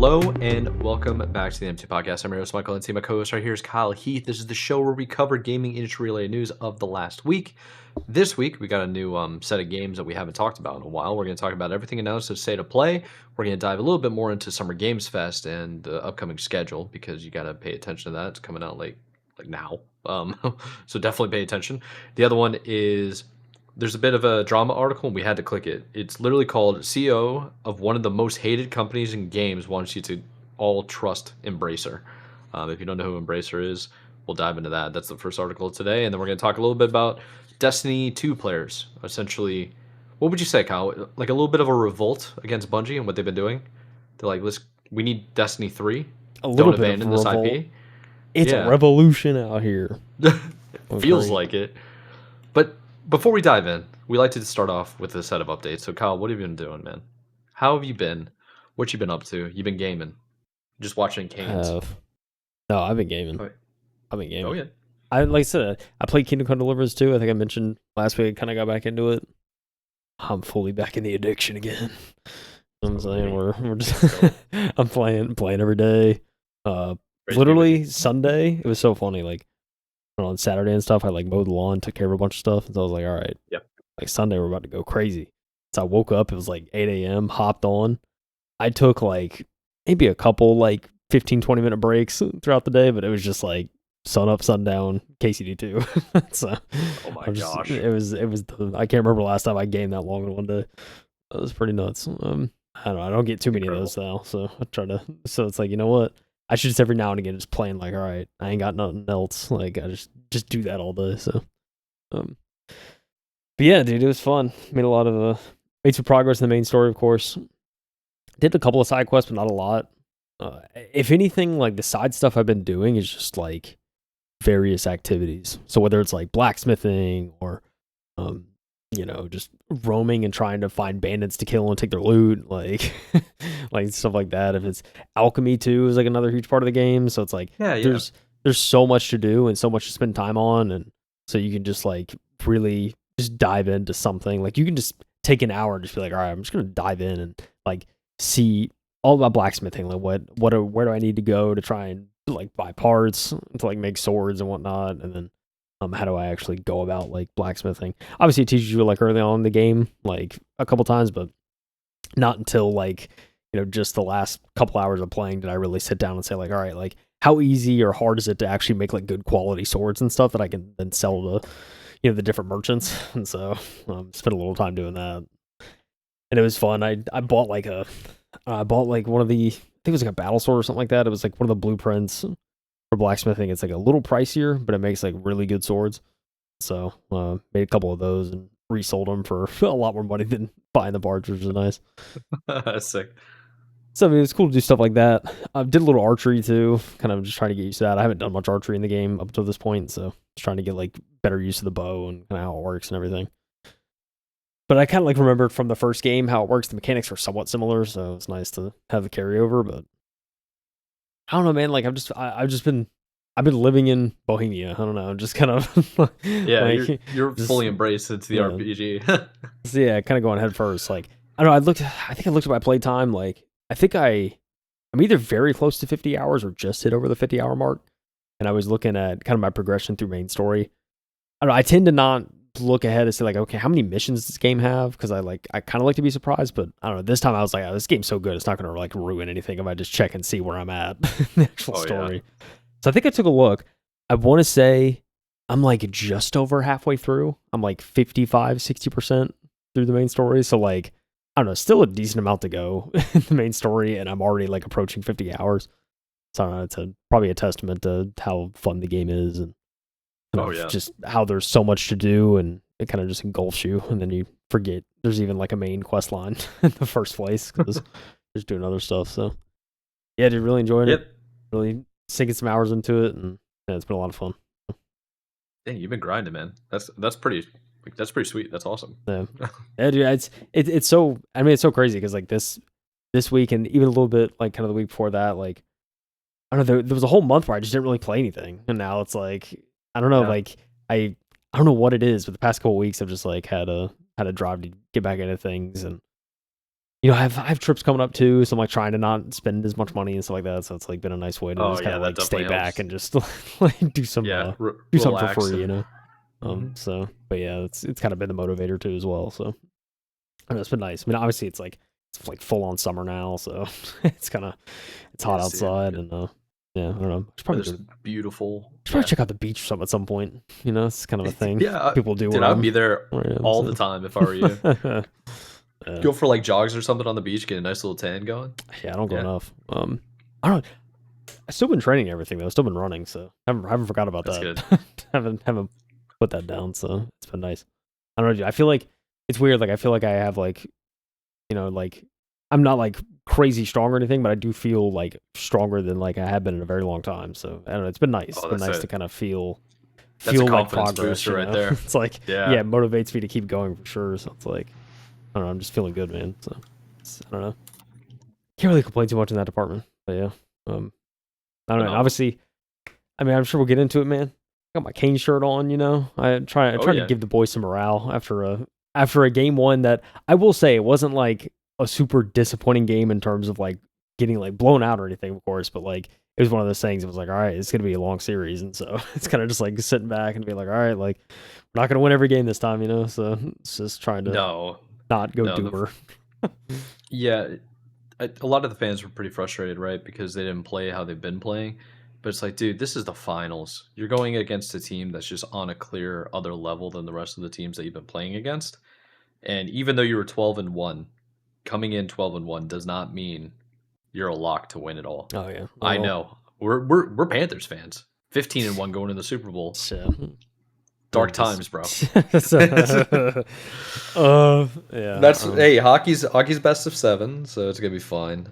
Hello and welcome back to the MT Podcast. I'm your host, Michael, and my co-host right here is Kyle Heath. This is the show where we cover gaming industry-related news of the last week. This week, we got a new set of games that we haven't talked about in a while. We're going to talk about everything announced at State of Play. We're going to dive a little bit more into Summer Games Fest and the upcoming schedule because you got to pay attention to that. It's coming out like now, so definitely pay attention. The other one is there's a bit of a drama article and we had to click it. It's literally called CEO of one of the most hated companies in games wants you to all trust Embracer. If you don't know who Embracer is, we'll dive into that. That's the first article today. And then we're going to talk a little bit about Destiny 2 players. Essentially, what would you say, Kyle? Like a little bit of a revolt against Bungie and what they've been doing? They're like, we need Destiny 3. A little Don't bit abandon of this revolt. IP. It's Yeah. a revolution out here. Feels like it. But before we dive in, we like to start off with a set of updates. So, Kyle, what have you been doing, man? How have you been? What you been up to? You been gaming? Just watching Canes? No, I've been gaming. Oh, I've been gaming. oh yeah. Like I said, I played Kingdom Come Deliverance too. I think I mentioned last week. I kind of got back into it. I'm fully back in the addiction again. You know what I'm saying we're just I'm playing every day. Literally Sunday, it was so funny. Like on Saturday and stuff, I like mowed the lawn, took care of a bunch of stuff, and so I was like, all right, Yep. Like Sunday, we're about to go crazy. So I woke up. It was like 8 a.m. Hopped on. I took like maybe a couple like 15, 20-minute breaks throughout the day, but it was just like sun up, sundown, KCD2. So Oh my gosh. it was I can't remember last time I gamed that long in one day. That was pretty nuts. I don't know. I don't get too many of those now, so I try to. So it's like, you know what? I should just every now and again just playing like, all right, I ain't got nothing else. Like I just do that all day. So, but yeah, dude, it was fun. Made a lot of made some progress in the main story, of course. Did a couple of side quests, but not a lot. If anything, like the side stuff I've been doing is just like various activities. So whether it's like blacksmithing or, just roaming and trying to find bandits to kill and take their loot, like, like stuff like that. If it's alchemy too is like another huge part of the game. So it's like there's so much to do and so much to spend time on, and so you can just like really just dive into something. Like you can just take an hour and just be like, all right, I'm just gonna dive in and like see all about blacksmithing. Like where do I need to go to try and like buy parts to like make swords and whatnot, and then how do I actually go about like blacksmithing? Obviously, it teaches you like early on in the game, like a couple times, but not until like just the last couple hours of playing did I really sit down and say like, all right, like how easy or hard is it to actually make like good quality swords and stuff that I can then sell to the different merchants. And so spent a little time doing that, and it was fun. I bought like one of the, I think it was like a battle sword or something like that. It was like one of the blueprints for blacksmithing. It's like a little pricier, but it makes like really good swords. So made a couple of those and resold them for a lot more money than buying the parts, which is nice. That's sick. So I mean, it's cool to do stuff like that. I did a little archery too, kind of just trying to get used to that. I haven't done much archery in the game up to this point, so just trying to get like better use of the bow and kind of how it works and everything. But I kind of like remembered from the first game how it works. The mechanics are somewhat similar, so it's nice to have the carryover. But I don't know, man. Like I've been living in Bohemia. I don't know. I'm just kind of Yeah, like, you're just, fully embraced into the yeah. RPG. So yeah, kind of going head first. Like I don't know. I think I looked at my playtime. Like I think I'm either very close to 50 hours or just hit over the 50-hour mark. And I was looking at kind of my progression through main story. I don't know. I tend to not look ahead and say like, okay, how many missions does this game have? Because I kind of like to be surprised, but I don't know. This time I was like, oh, this game's so good, it's not going to like ruin anything if I just check and see where I'm at in the actual story. Yeah. So I think I took a look. I want to say I'm like just over halfway through. I'm like 60% through the main story. So like, I don't know, still a decent amount to go in the main story, and I'm already like approaching 50 hours. So I don't know, it's probably a testament to how fun the game is, and just how there's so much to do, and it kind of just engulfs you, and then you forget there's even like a main quest line in the first place because just doing other stuff. So yeah, dude, really enjoying it. Really sinking some hours into it, and yeah, it's been a lot of fun. Dang, you've been grinding, man. That's pretty sweet. That's awesome. Yeah, yeah, dude. It's so. I mean, it's so crazy because like this week and even a little bit like kind of the week before that, like I don't know. There was a whole month where I just didn't really play anything, and now it's like I don't know. Yeah. Like I don't know what it is, but the past couple of weeks I've just like had a drive to get back into things, and I have trips coming up too, so I'm like trying to not spend as much money and stuff like that. So it's like been a nice way to Oh just kind yeah, of that like stay definitely back helps. and just like do some Yeah, do something for relax free. and. Hmm. So but yeah, it's kind of been the motivator too as well. So I know it's been nice. I mean, obviously it's like full on summer now, so it's hot Yes, dude. outside and yeah, I don't know. Weather's beautiful. Should probably Yeah. check out the beach or something at some point. It's kind of a thing Yeah, people do dude, where I'd be there where I am. all the So time if I were you. yeah, Go for like jogs or something on the beach, get a nice little tan going. yeah, I don't go Yeah, enough. I don't. I still been training everything though. Still been running, so haven't forgot about that's that. good. haven't put that down, so it's been nice. I don't know. Dude, I feel like it's weird. Like I feel like I have like like I'm not like crazy strong or anything, but I do feel like stronger than like I have been in a very long time. So I don't know. It's been nice. It's Oh, been nice to kind of that's a feel like confidence progress. booster right there. It's like Yeah. yeah, it motivates me to keep going for sure. So it's like I don't know. I'm just feeling good, man. So I don't know. Can't really complain too much in that department, but yeah. I don't know. And Phenomenal. obviously, I mean, I'm sure we'll get into it, man. Got my Kane shirt on, I Oh try to yeah. give the boys some morale after a game one that I will say it wasn't like a super disappointing game in terms of like getting like blown out or anything, of course, but like it was one of those things. It was like, all right, it's gonna be a long series, and so it's kind of just like sitting back and being like, all right, like we're not gonna win every game this time, So it's just trying to No, not go no. doomer. Yeah, a lot of the fans were pretty frustrated, right? Because they didn't play how they've been playing. But it's like, dude, this is the finals. You're going against a team that's just on a clear other level than the rest of the teams that you've been playing against. And even though you were 12-1, coming in 12-1 does not mean you're a lock to win it all. Oh yeah, not I at all. know. We're Panthers fans. 15-1 going in the Super Bowl. So, Dark just times, bro. yeah. That's hey, hockey's best of seven, so it's gonna be fine.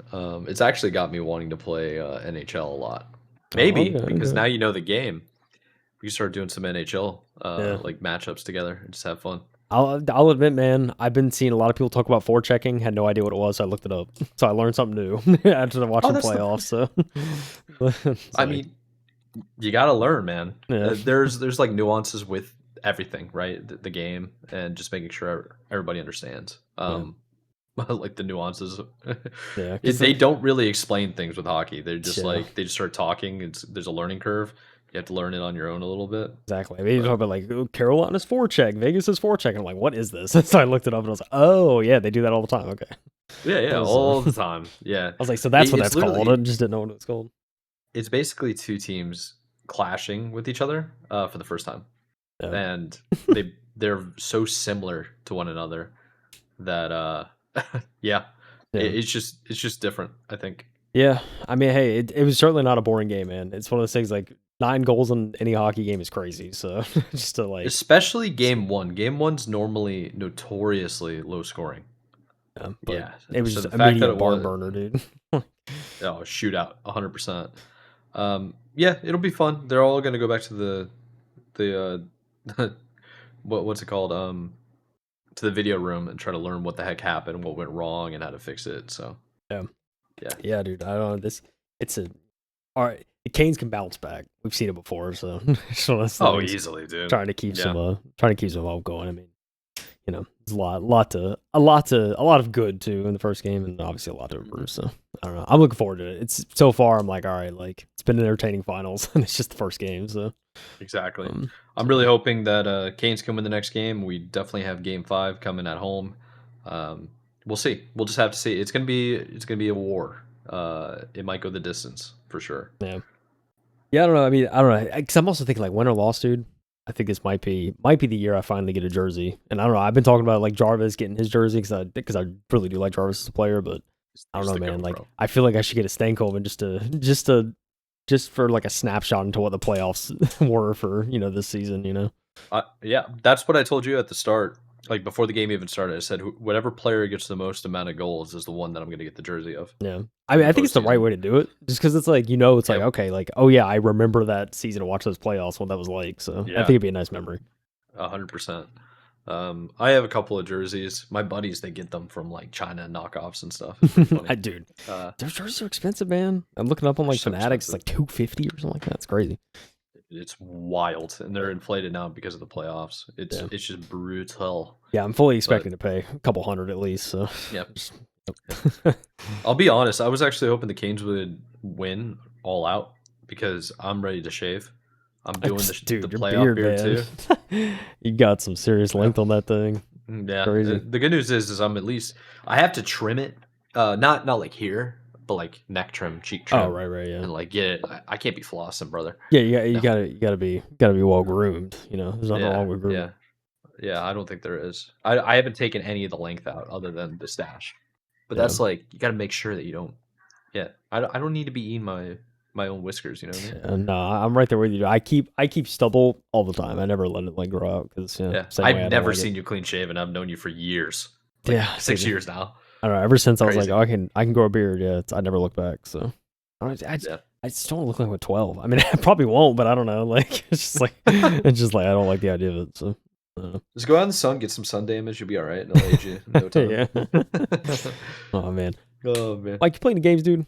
It's actually got me wanting to play NHL a lot. Oh, Maybe okay, because okay. now you know the game, we can start doing some NHL Yeah. like matchups together and just have fun. I'll admit, man, I've been seeing a lot of people talk about forechecking. Had no idea what it was. So I looked it up, so I learned something new after Oh, watching that's the. playoffs. So it's I like, mean, you gotta learn, man. yeah, There's like nuances with everything, right? The game and just making sure everybody understands. yeah, Like the nuances. yeah. Because They don't really explain things with hockey. They're just yeah, like they just start talking. There's a learning curve. You have to learn it on your own a little bit. exactly. I mean, you talk But about like Carolina's forecheck, Vegas's forecheck. And I'm like, what is this? So I looked it up and I was like, oh yeah, they do that all the time. Okay. yeah, I yeah, was, all the time. Yeah, I was like, so that's what it's that's called. I literally just didn't know what it was called. it's basically two teams clashing with each other for the first time, Yeah, and they're so similar to one another that yeah, yeah. it's just different. I think. Yeah, I mean, hey, it was certainly not a boring game, man. It's one of those things like 9 goals in any hockey game is crazy. So just to like, Especially game one. Game one's normally notoriously low scoring. yeah, but Yeah. it was So just the fact that immediate it barn was burner, dude. oh shootout, 100%. Yeah, it'll be fun. They're all gonna go back to the what's it called? To the video room and try to learn what the heck happened, what went wrong, and how to fix it. So Yeah, yeah. yeah, dude. I don't know this. It's a all right. The Canes can bounce back. We've seen it before, so it's one of those Oh, things. easily, dude. Trying to keep Yeah. some hope going. I mean, there's a lot of good too in the first game, and obviously a lot to Mhm. improve. So I don't know. I'm looking forward to it. It's so far. I'm like, all right, like it's been an entertaining finals, and it's just the first game. So Exactly. um, I'm really hoping that Canes can win the next game. We definitely have game five coming at home. Um, we'll see. We'll just have to see. It's gonna be a war. It might go the distance for sure. yeah. Yeah, I don't know. I mean, I don't know. Because I'm also thinking like win or loss, dude. I think this might be the year I finally get a jersey. And I don't know. I've been talking about like Jarvis getting his jersey because I really do like Jarvis as a player, but I don't He's know, the man. goat, Like bro. I feel like I should get a Stankoven just for like a snapshot into what the playoffs were for this season. Yeah, that's what I told you at the start. Like before the game even started, I said whatever player gets the most amount of goals is the one that I'm going to get the jersey of Yeah. I in mean, the I think it's the right postseason. way to do it, just because it's like it's like Yeah, okay, like oh yeah, I remember that season to watch those playoffs, what that was like. So I think yeah, it'd be a nice memory. 100%. I have a couple of jerseys. My buddies, they get them from like China knockoffs and stuff. It's pretty funny. I dude, Uh, those jerseys are expensive, man. I'm looking up on they're like so Fanatics, it's expensive. like 250 or something like that. It's crazy. It's wild, and they're inflated now because of the playoffs. It's Yeah. it's just brutal. Yeah, I'm fully But expecting to pay a couple hundred at least. So yeah, I'll be honest. I was actually hoping the Canes would win all out because I'm ready to shave. I'm doing the Dude, your playoff beard, beard man. too. You got some serious Yeah. length on that thing. Yeah. Crazy. The good news is I'm at least I have to trim it. Not like here, but like neck trim, cheek Oh, trim, right, yeah. and like get it. I can't be flossing, brother. Yeah, you No. gotta be well groomed. You know, there's nothing Yeah. wrong with grooming. Yeah. Yeah. I don't think there is. I haven't taken any of the length out other than the stash. But Yeah. that's like you got to make sure that you don't. Yeah. I don't need to be eating my own whiskers. You know what I mean? No, I'm right there with you. I keep stubble all the time. I never let it like grow out because Yeah. same way I've I don't never like it. seen you clean shaven. I've known you for years, like Yeah, 6 years now. I don't know. Ever since I was like, Crazy. oh, I can grow a beard. Yeah, I never look back. So Yeah. I just don't look like I'm 12. I mean, I probably won't, but I don't know. Like it's just like I don't like the idea of it. So I don't know. Just go out in the sun, get some sun damage. You'll be all right. It'll age you in no time. Yeah. Oh man, Oh man. like you playing the games, dude?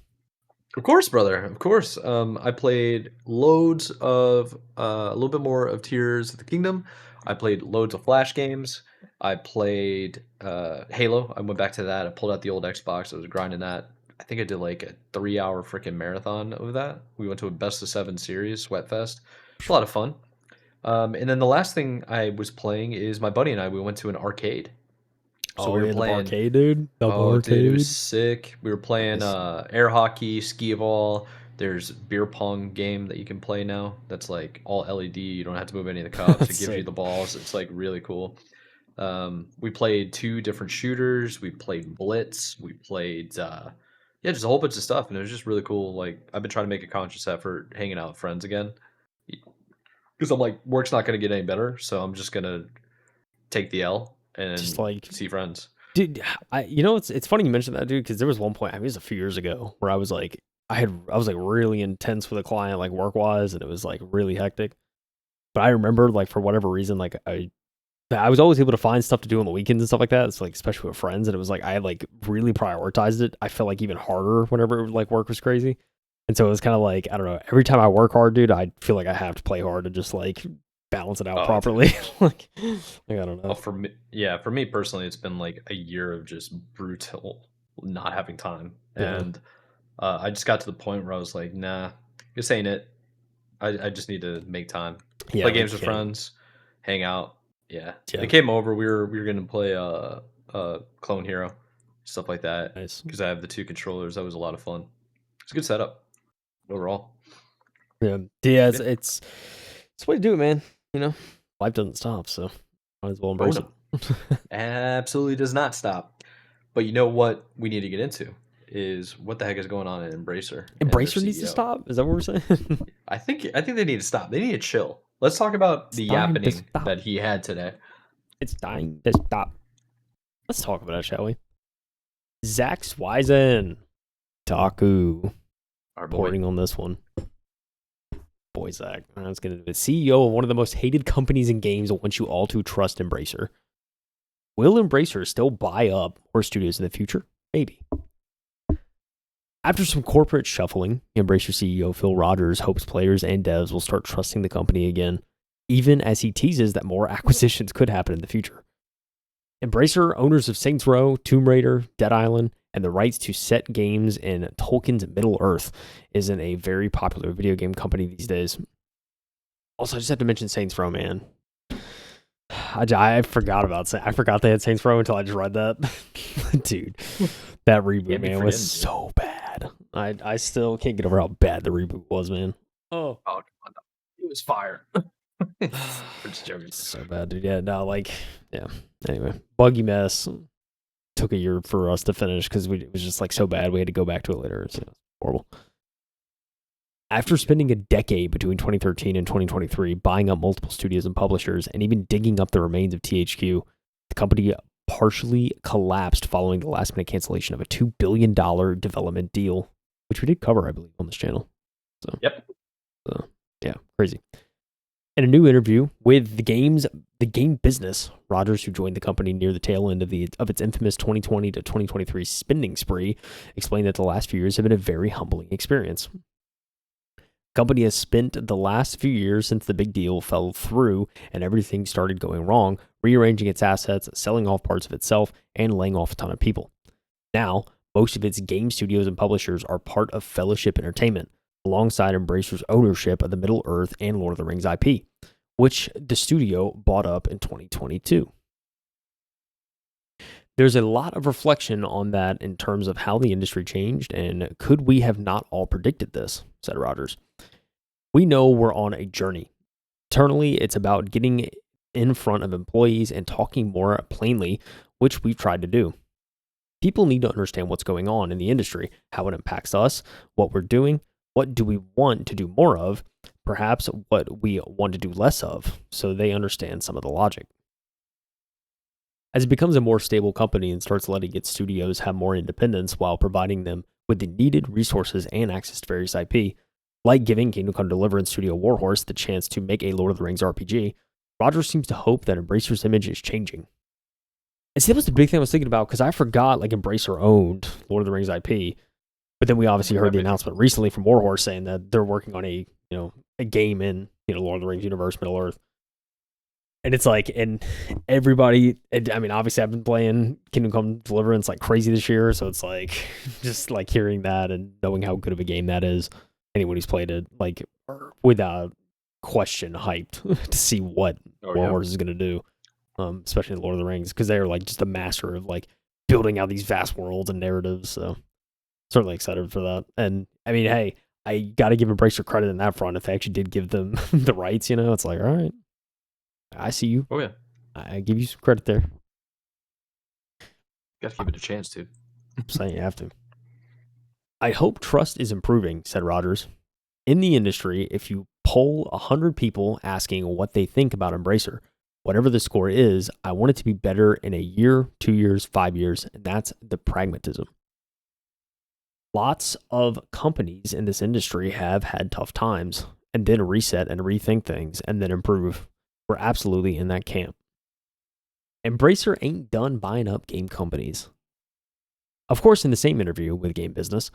Of course, brother. Of course. I played loads of a little bit more of Tears of the Kingdom. I played loads of Flash games. I played Halo. I went back to that. I pulled out the old Xbox. I was grinding that. I think I did like a 3 hour freaking marathon of that. We went to a best of seven series, Sweatfest. It's a lot of fun. And then the last thing I was playing is my buddy and I. We went to an arcade. So Oh we were yeah, the playing. barcade, dude. The Oh, dude, it was barcade. sick. We were playing Nice. air hockey, skee ball. There's beer pong game that you can play now. That's like all LED. You don't have to move any of the cups. It That's gives you sick. the balls. It's like really cool. We played two different shooters. We played Blitz. We played yeah, just a whole bunch of stuff, and it was just really cool. Like I've been trying to make a conscious effort hanging out with friends again because I'm like work's not going to get any better, so I'm just gonna take the L Just and like see friends. dude, it's funny you mentioned that, dude, because there was one point, I mean, it was a few years ago where I was like, I was like really intense with a client, like work wise, and it was like really hectic. But I remember, like, for whatever reason, like I was always able to find stuff to do on the weekends and stuff like that. It's like especially with friends, and it was like I like really prioritized it. I felt like even harder whenever like work was crazy, and so it was kind of like I don't know. Every time I work hard, dude, I feel like I have to play hard to just like balance it out Oh, dude. properly. Like I don't Oh, know. for me, yeah, for me personally, it's been like a year of just brutal not having time, Yeah, and I just got to the point where I was like, nah, this ain't it. I just need to make time, yeah, play like games you with can't. friends, hang out. Yeah, they Yeah, came over. We were gonna play Clone Hero, stuff like that, nice. because I have the two controllers. That was a lot of fun. It's a good setup overall. Yeah, yeah, Yeah. it's the way to do it, man. You know, life doesn't stop, so might as well Oh embrace it. no, absolutely does not stop. But you know what we need to get into is what the heck is going on at Embracer and their Embracer needs to CEO. stop. Is that what we're saying? I think they need to stop. They need to chill. Let's talk about It's the time to yappening stop. that he had today. It's time to stop. Let's talk about it, shall we? Zach Swizen, Taku, Our boy. reporting on this one. Boy, Zach, I was gonna do it. CEO of one of the most hated companies in games wants you all to trust Embracer. Will Embracer still buy up more studios in the future? Maybe. After some corporate shuffling, Embracer CEO Phil Rogers hopes players and devs will start trusting the company again, even as he teases that more acquisitions could happen in the future. Embracer, owners of Saints Row, Tomb Raider, Dead Island, and the rights to set games in Tolkien's Middle Earth, isn't a very popular video game company these days. Also, I just have to mention Saints Row, man. I forgot about I forgot they had Saints Row until I just read that. Dude, that reboot, Can't be man, was forgetting, dude. so bad. I still can't get over how bad the reboot was, man. Oh, Oh, come on. It was fire. I'm just joking. so bad, dude. Yeah, no, like, yeah. Anyway, Buggy Mess took a year for us to finish because it was just like so bad. We had to go back to it later. It's horrible. After spending a decade between 2013 and 2023 buying up multiple studios and publishers and even digging up the remains of THQ, the company partially collapsed following the last minute cancellation of a $2 billion development deal, which we did cover, I believe, on this channel. So, Yep. Yeah, crazy. In a new interview with the game business, Rogers, who joined the company near the tail end of its infamous 2020 to 2023 spending spree, explained that the last few years have been a very humbling experience. The company has spent the last few years since the big deal fell through and everything started going wrong, rearranging its assets, selling off parts of itself, and laying off a ton of people. Now, most of its game studios and publishers are part of Fellowship Entertainment, alongside Embracer's ownership of the Middle Earth and Lord of the Rings IP, which the studio bought up in 2022. There's a lot of reflection on that in terms of how the industry changed, and could we have not all predicted this, said Rogers. We know we're on a journey. Internally, it's about getting in front of employees and talking more plainly, which we've tried to do. People need to understand what's going on in the industry, how it impacts us, what we're doing, what do we want to do more of, perhaps what we want to do less of, so they understand some of the logic. As it becomes a more stable company and starts letting its studios have more independence while providing them with the needed resources and access to various IP, like giving Kingdom Come Deliverance studio Warhorse the chance to make a Lord of the Rings RPG, Rogers seems to hope that Embracer's image is changing. And see, that was the big thing I was thinking about, because I forgot like Embracer owned Lord of the Rings IP, but then we obviously heard the announcement recently from Warhorse saying that they're working on a game in Lord of the Rings universe, Middle Earth. And it's like, and everybody, I mean, obviously I've been playing Kingdom Come Deliverance like crazy this year. So it's like, just like hearing that and knowing how good of a game that is. Anyone who's played it, like, without question, hyped to see what Warhorse is going to do, especially in Lord of the Rings, because they're like just a master of like building out these vast worlds and narratives. So certainly excited for that. And I mean, hey, I got to give Embracer credit in that front. If they actually did give them the rights, it's like, all right. I see you. Oh, yeah. I give you some credit there. Gotta give it a chance, dude. I'm saying you have to. I hope trust is improving, said Rogers. In the industry, if you poll 100 people asking what they think about Embracer, whatever the score is, I want it to be better in a year, 2 years, 5 years, and that's the pragmatism. Lots of companies in this industry have had tough times and then reset and rethink things and then improve. We're absolutely in that camp. Embracer ain't done buying up game companies. Of course, in the same interview with Game Business,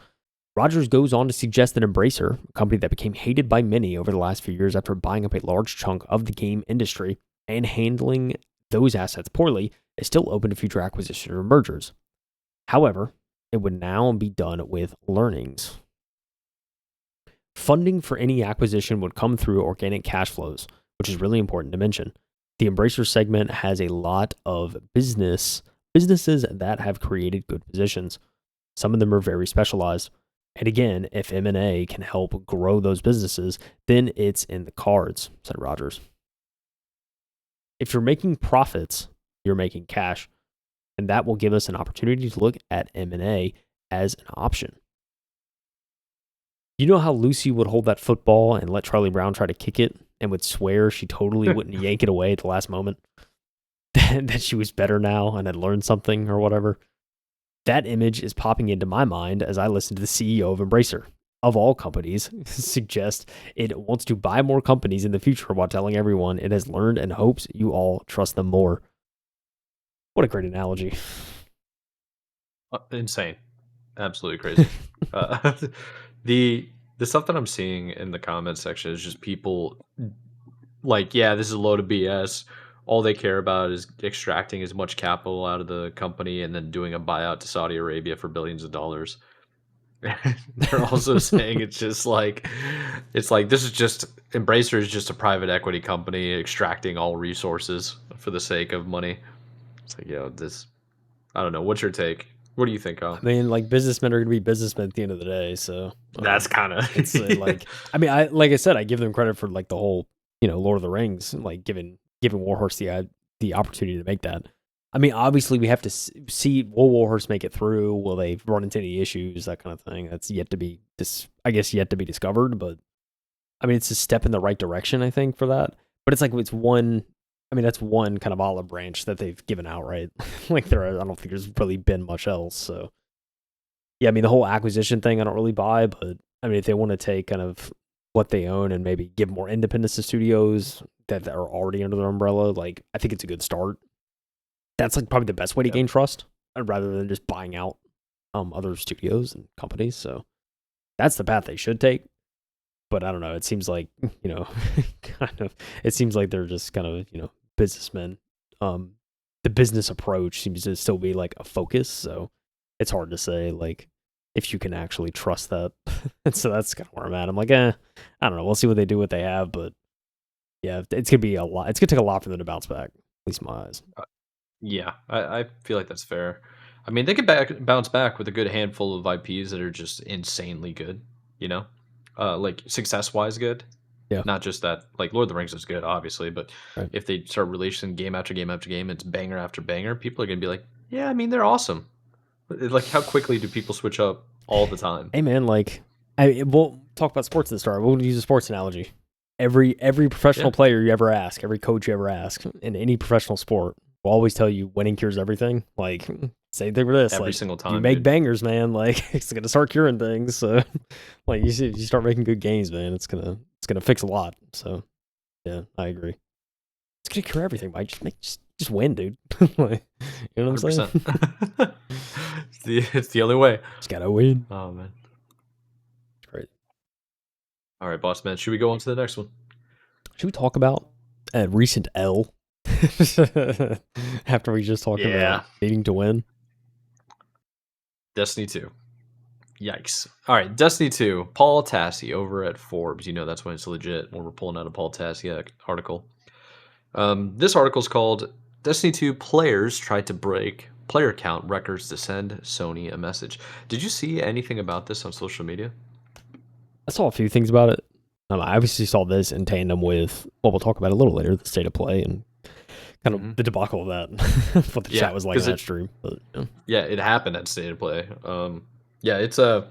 Rogers goes on to suggest that Embracer, a company that became hated by many over the last few years after buying up a large chunk of the game industry and handling those assets poorly, is still open to future acquisition or mergers. However, it would now be done with learnings. Funding for any acquisition would come through organic cash flows, which is really important to mention. The Embracer segment has a lot of businesses that have created good positions. Some of them are very specialized. And again, if M&A can help grow those businesses, then it's in the cards, said Rogers. If you're making profits, you're making cash, and that will give us an opportunity to look at M&A as an option. You know how Lucy would hold that football and let Charlie Brown try to kick it and would swear she totally wouldn't yank it away at the last moment? That she was better now and had learned something or whatever. That image is popping into my mind as I listen to the CEO of Embracer, of all companies, suggest it wants to buy more companies in the future while telling everyone it has learned and hopes you all trust them more. What a great analogy. Insane. Absolutely crazy. uh, the stuff that I'm seeing in the comments section is just people like, yeah, this is a load of BS. All they care about is extracting as much capital out of the company and then doing a buyout to Saudi Arabia for billions of dollars. They're also saying it's like this is just Embracer is just a private equity company extracting all resources for the sake of money. It's like, this, I don't know. What's your take? What do you think, Kyle? I mean, like, businessmen are going to be businessmen at the end of the day. So That's kind of it's like, I mean, like I said, I give them credit for like the whole, Lord of the Rings, like giving Warhorse the opportunity to make that. I mean, obviously we have to see, will Warhorse make it through? Will they run into any issues? That kind of thing. That's yet to be discovered. But I mean, it's a step in the right direction, I think, for that. But it's like that's one kind of olive branch that they've given out, right? Like I don't think there's really been much else. So yeah, I mean, the whole acquisition thing, I don't really buy. But I mean, if they want to take kind of what they own and maybe give more independence to studios that are already under their umbrella, like, I think it's a good start. That's like probably the best way to gain trust, rather than just buying out other studios and companies. So that's the path they should take. But I don't know. It seems like, it seems like they're just kind of, businessmen. The business approach seems to still be like a focus. So it's hard to say like if you can actually trust that. And so that's kind of where I'm at. I'm like, I don't know. We'll see what they do, what they have, but yeah, it's gonna be a lot. It's gonna take a lot for them to bounce back. At least in my eyes. Yeah, I feel like that's fair. I mean, they could bounce back with a good handful of IPs that are just insanely good, you know? Like success-wise good. Yeah. Not just that, like Lord of the Rings is good, obviously, but Right. if they start releasing game after game after game, it's banger after banger, people are gonna be like, yeah, I mean, they're awesome. Like, how quickly do people switch up all the time? Hey man, like we'll talk about sports at the start. We'll use a sports analogy. Every Yeah, professional player you ever ask, every coach you ever ask in any professional sport will always tell you winning cures everything. Like same thing with this. every Like single you time, make dude. bangers, man. Like it's gonna start curing things. So like you start making good games, man. It's gonna fix a lot. So yeah, I agree. It's gonna cure everything, Mike. Just win, dude. Like, you know what I'm 100%. saying? It's the only way. Just gotta win. Oh, man. It's great. All right, boss man, should we go on to the next one? Should we talk about a recent L after we just talked about Yeah. needing to win? Destiny 2. Yikes. All right, Destiny 2. Paul Tassi over at Forbes. You know that's when it's legit when we're pulling out a Paul Tassi article. This article is called Destiny 2 players tried to break player count records to send Sony a message. Did you see anything about this on social media? I saw a few things about it. I obviously saw this in tandem with what we'll talk about a little later, the state of play and kind of Hmm. the debacle of that, what the Yeah, chat was like because on that stream. But yeah, it happened at State of Play. Yeah, it's a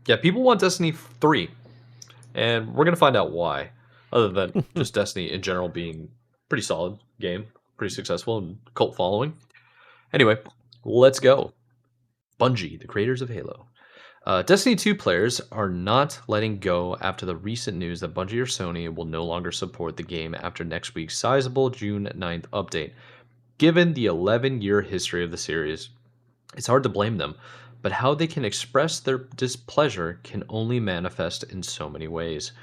yeah. People want Destiny 3, and we're gonna find out why. Other than just Destiny in general being pretty solid game, pretty successful and cult following. Anyway, let's go. Bungie, the creators of Halo. Destiny 2 players are not letting go after the recent news that Bungie or Sony will no longer support the game after next week's sizable June 9th update. Given the 11-year history of the series, it's hard to blame them, but how they can express their displeasure can only manifest in so many ways.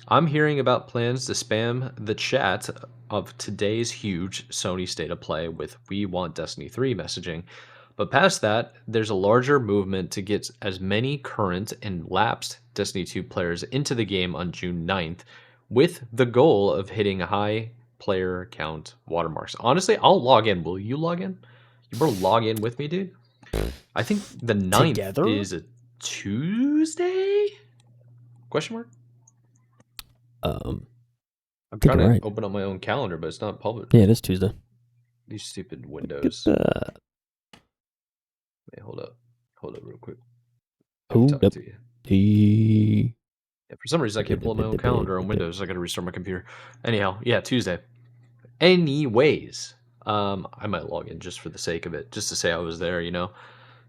I'm hearing about plans to spam the chat of today's huge Sony State of Play with "We want Destiny 3" messaging. But past that, there's a larger movement to get as many current and lapsed Destiny 2 players into the game on June 9th, with the goal of hitting high player count watermarks. Honestly, I'll log in. Will you log in? You better log in with me, dude. I think the 9th together, is a Tuesday? Question mark? um, I'm I think trying you're to right. open up my own calendar, but it's not Yeah, published. it is Tuesday. These stupid Look at windows. that. Wait, hold up. Hold up real quick. Let me Hold talk up. to you. The Yeah, for some reason I can't pull up my own calendar on Windows. I gotta restart my computer. Anyhow, yeah, Tuesday. Anyways, I might log in just for the sake of it, just to say I was there, you know.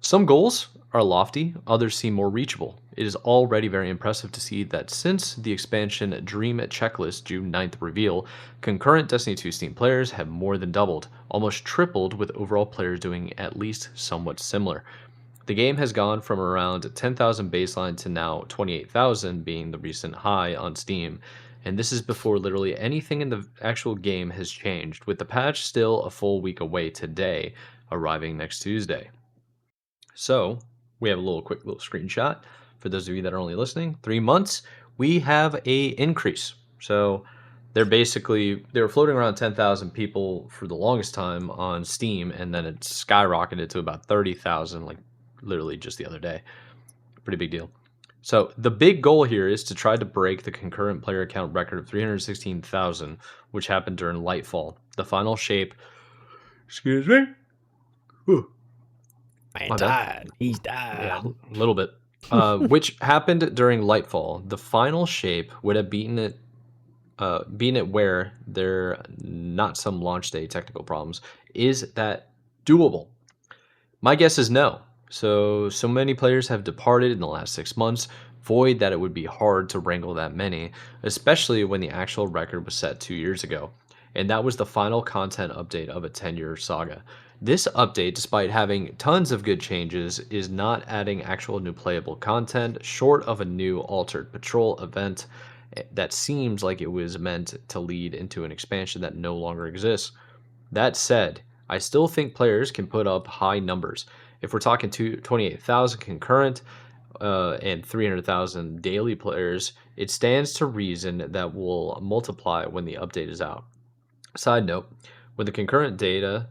Some goals are lofty, others seem more reachable. It is already very impressive to see that since the expansion Dream Checklist June 9th reveal, concurrent Destiny 2 Steam players have more than doubled, almost tripled, with overall players doing at least somewhat similar. The game has gone from around 10,000 baseline to now 28,000 being the recent high on Steam, and this is before literally anything in the actual game has changed, with the patch still a full week away today, arriving next Tuesday. So we have a quick little screenshot for those of you that are only listening. 3 months, we have a increase. So they were floating around 10,000 people for the longest time on Steam, and then it skyrocketed to about 30,000, like literally just the other day. Pretty big deal. So the big goal here is to try to break the concurrent player count record of 316,000, which happened during Lightfall. The final shape. Excuse me. Whew, man my bad. died. He's Yeah, died. a little bit. Which happened during Lightfall. The final shape would have beaten it where there not some launch day technical problems. Is that doable? My guess is no. So many players have departed in the last 6 months, void that it would be hard to wrangle that many, especially when the actual record was set 2 years ago. And that was the final content update of a 10-year saga. This update, despite having tons of good changes, is not adding actual new playable content, short of a new altered patrol event that seems like it was meant to lead into an expansion that no longer exists. That said, I still think players can put up high numbers, If we're talking 28,000 concurrent and 300,000 daily players, it stands to reason that will multiply when the update is out. Side note, when the concurrent data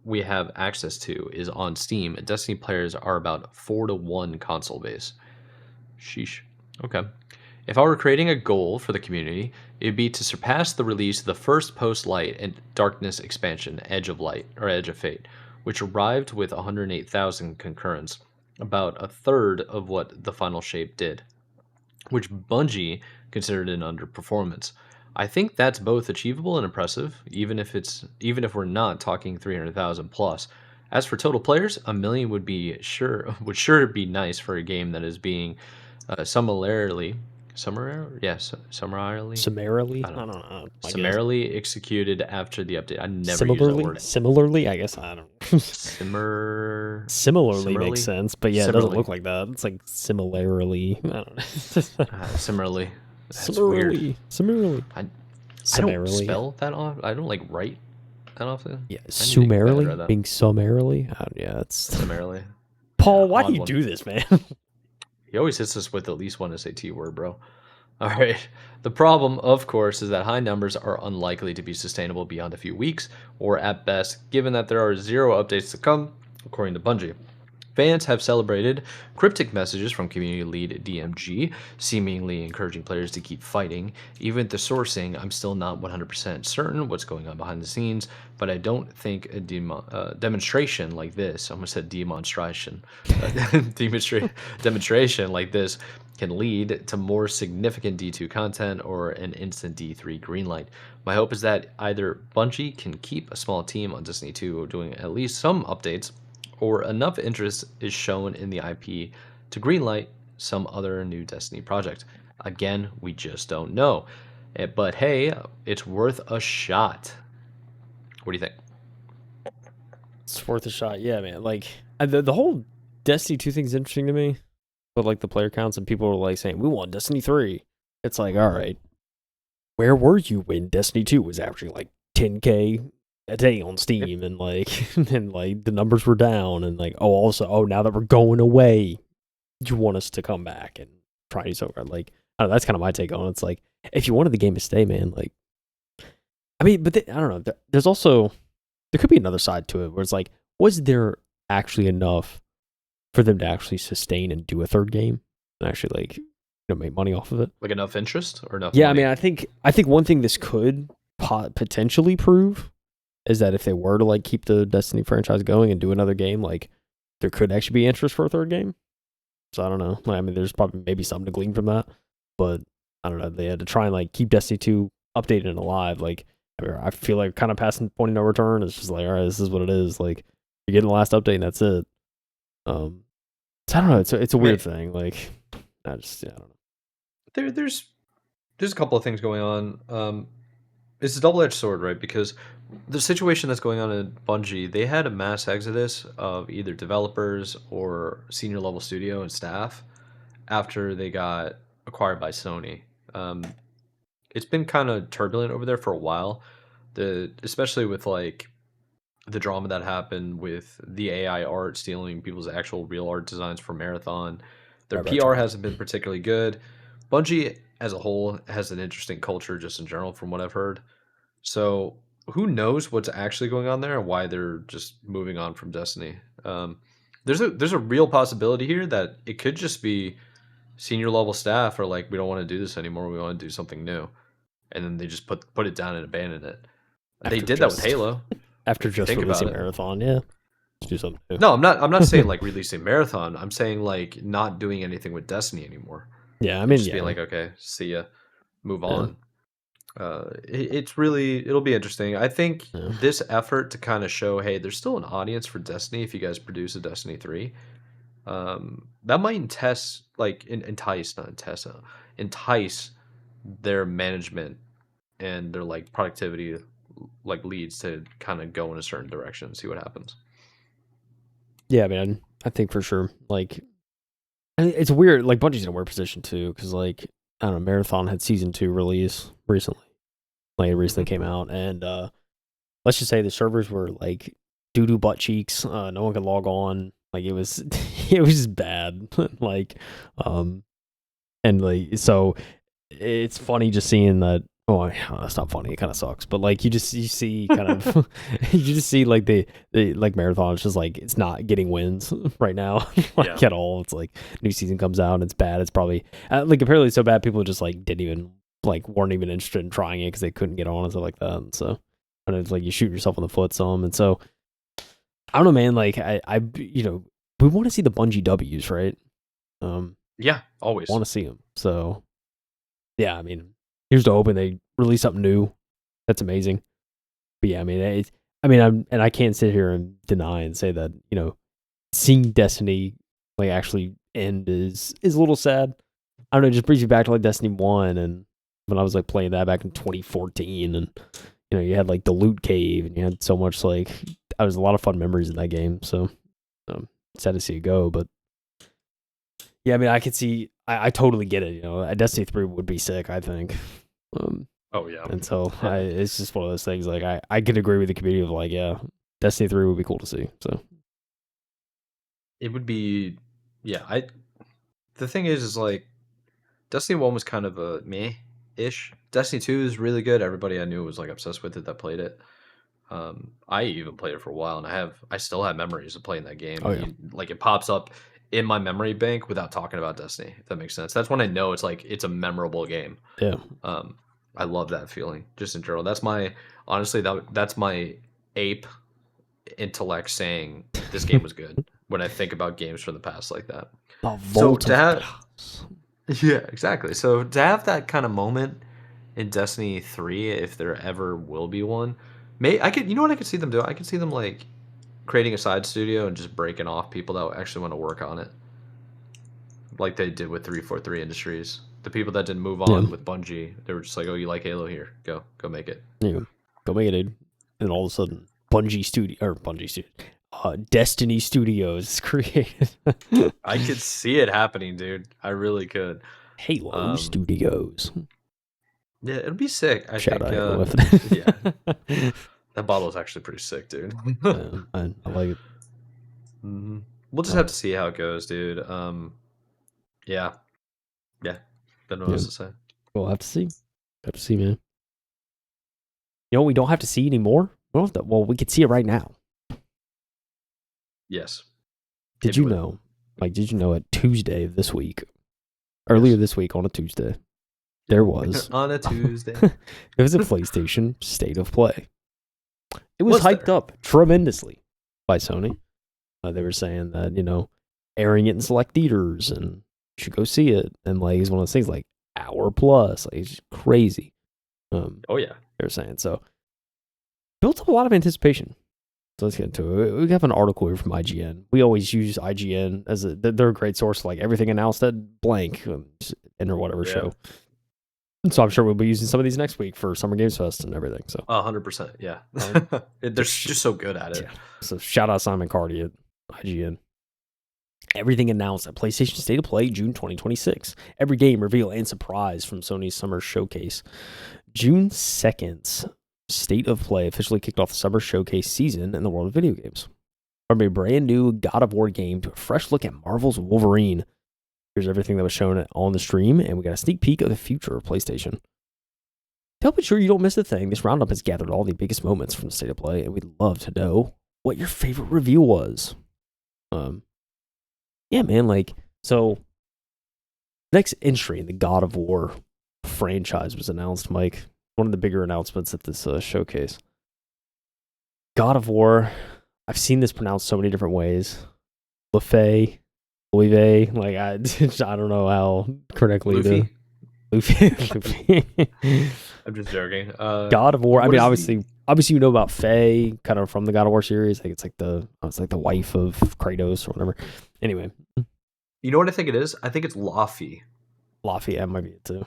we have access to is on Steam, Destiny players are about 4-to-1 console base. Sheesh. Okay. If I were creating a goal for the community, it'd be to surpass the release of the first post-light and darkness expansion, Edge of Light or Edge of Fate, which arrived with 108,000 concurrents, about a third of what the final shape did, which Bungie considered an underperformance. I think that's both achievable and impressive, even if we're not talking 300,000 plus. As for total players, a million would sure be nice for a game that is being summarily, summarily, Summarily, I I don't don't know, know. I guess summarily executed after the update. I never use that word. similarly, I guess I don't. Similarly makes Similarly, sense, but yeah, it doesn't similarly, look like that. It's like similarly. I don't know. similarly. That's weird. Similarly. I I don't Summarily. spell that often. I don't like write that often. Yeah, I need to get better summarily at that. being summarily. Yeah, it's Summarily. Yeah, Paul. Why do odd you one. do this, man? He always hits us with at least one SAT word, bro. All right. The problem, of course, is that high numbers are unlikely to be sustainable beyond a few weeks, or at best, given that there are zero updates to come, according to Bungie. Fans have celebrated cryptic messages from community lead DMG, seemingly encouraging players to keep fighting. Even the sourcing, I'm still not 100% certain what's going on behind the scenes, but I don't think a demonstration like this, I almost said demonstration, demonstration like this can lead to more significant D2 content or an instant D3 greenlight. My hope is that either Bungie can keep a small team on Destiny 2 doing at least some updates, or enough interest is shown in the IP to greenlight some other new Destiny project. Again, we just don't know. But hey, it's worth a shot. What do you think? It's worth a shot. Yeah, man. Like the whole Destiny 2 thing's interesting to me, but like the player counts and people are like saying we want Destiny 3. It's like, all right, where were you when Destiny 2 was actually like 10K a day on Yep. Steam and like and like the numbers were down and like also now that we're going away, you want us to come back and try to so like I don't know, that's kind of my take on it. It's like if you wanted the game to stay, man, like I mean, but I don't know. There's also there could be another side to it where it's like, was there actually enough for them to actually sustain and do a third game and actually like make money off of it? Like enough interest or enough Yeah, I money? mean, I think one thing this could potentially prove is that if they were to like keep the Destiny franchise going and do another game, like there could actually be interest for a third game. So I don't know. Like, I mean, there's probably maybe something to glean from that, but I don't know. They had to try and like keep Destiny 2 updated and alive. Like I feel like kind of passing point of no return. It's just like, all right, this is what it is. Like you're getting the last update and that's it. So I don't know. It's a Man, weird thing. Like I just I don't know. there's a couple of things going on. It's a double-edged sword, right? Because the situation that's going on in Bungie, they had a mass exodus of either developers or senior level studio and staff after they got acquired by Sony. Um, it's been kind of turbulent over there for a while. Especially with like the drama that happened with the AI art stealing people's actual real art designs for Marathon. Their PR Right. hasn't been particularly good. Bungie as a whole has an interesting culture just in general from what I've heard. So who knows what's actually going on there and why they're just moving on from Destiny. Um, there's a real possibility here that it could just be senior level staff are like, we don't want to do this anymore. We want to do something new, and then they just put it down and abandon it. They After did that with just Halo, after if you just think about releasing it. Marathon, yeah, let's do something new. No, I'm not saying like releasing Marathon. I'm saying like not doing anything with Destiny anymore Yeah, I and mean, just being yeah, like, okay, see ya, move yeah, on. It's really it'll be interesting. I think yeah. this effort to kind of show, hey, there's still an audience for Destiny if you guys produce a Destiny 3. That might entice, not entice, entice their management and their like productivity like leads to kind of go in a certain direction and see what happens. Yeah, man, I think for sure. Like, it's weird. Like, Bungie's in a weird position too, because like I don't know, Marathon had season 2 release recently. Like, it recently Hmm. came out, and let's just say the servers were like doo doo butt cheeks. No one could log on. Like it was it was bad. Like and like so it's funny just seeing that. Oh, it's not funny. It kind of sucks, but like you see kind of you just see like the like marathon. It's just like it's not getting wins right now, like at all. It's like new season comes out and it's bad. It's probably like apparently it's so bad people just like didn't even like weren't even interested in trying it because they couldn't get on and stuff like that. And so and it's like you shoot yourself in the foot some. And so I don't know, man. Like I you know we want to see the Bungie W's, right? Yeah, always. Want to see them. So yeah, I mean, here's to hoping they release something new. That's amazing. But yeah, I mean, I can't sit here and deny and say that seeing Destiny like actually end is a little sad. I don't know, it just brings you back to like Destiny 1 and when I was like playing that back in 2014 and you had like the loot cave and you had so much like I was a lot of fun memories in that game. So sad to see it go, but yeah, I mean, I could see, I totally get it. A Destiny 3 would be sick, I think. Oh yeah, and so it's just one of those things. Like I could agree with the community of like, yeah, Destiny 3 would be cool to see. So it would be, yeah. The thing is like Destiny 1 was kind of a meh-ish. Destiny 2 is really good. Everybody I knew was like obsessed with it that played it. I even played it for a while, and I still have memories of playing that game. Oh, yeah. Like it pops up in my memory bank without talking about Destiny. If that makes sense. That's when I know it's like it's a memorable game. Yeah. I love that feeling just in general. That's my honestly that's my ape intellect saying this game was good when I think about games from the past like that. So to have yeah, exactly. So to have that kind of moment in Destiny 3, if there ever will be one, I could, you know what I could see them do? I could see them like creating a side studio and just breaking off people that actually want to work on it, like they did with 343 Industries. The people that didn't move on with Bungie, they were just like, "Oh, you like Halo? Here, go make it." Yeah, go make it, dude. And all of a sudden, Destiny Studios is created. I could see it happening, dude. I really could. Halo Studios. Yeah, it'd be sick. I Shout think. out Yeah, that bottle is actually pretty sick, dude. I like it. Mm-hmm. We'll just have to see how it goes, dude. Yeah. Don't know what else to say. We'll have to see. Have to see, man. We don't have to see anymore. We don't have to, well, we could see it right now. Yes. Did you know? Like, did you know at Tuesday of this week, earlier this week on a Tuesday, there was on a Tuesday. It was a PlayStation State of Play. It was hyped up tremendously by Sony. They were saying that airing it in select theaters and you should go see it. And like it's one of those things like hour plus, like it's crazy. Oh yeah, they were saying so. Built up a lot of anticipation. So let's get into it. We have an article here from IGN. We always use IGN as they're a great source, like everything announced at blank or whatever show. And so I'm sure we'll be using some of these next week for Summer Games Fest and everything. So 100%, yeah. They're just so good at it. Yeah. So shout out Simon Cardy at IGN. Everything announced at PlayStation State of Play June 2026. Every game reveal and surprise from Sony's Summer Showcase. June 2nd's State of Play officially kicked off the Summer Showcase season in the world of video games. From a brand new God of War game to a fresh look at Marvel's Wolverine. Here's everything that was shown on the stream, and we got a sneak peek of the future of PlayStation. To help ensure you don't miss a thing, this roundup has gathered all the biggest moments from the State of Play, and we'd love to know what your favorite reveal was. Yeah, man, like, so next entry in the God of War franchise was announced, Mike. One of the bigger announcements at this showcase. God of War, I've seen this pronounced so many different ways. Laufey, like I don't know how correctly Laufey. Laufey. I'm just joking. God of War. I mean, obviously you know about Faye, kind of from the God of War series. I think it's like the wife of Kratos or whatever. Anyway, you know what I think it is? I think it's Laufey. Laufey, that might be it too.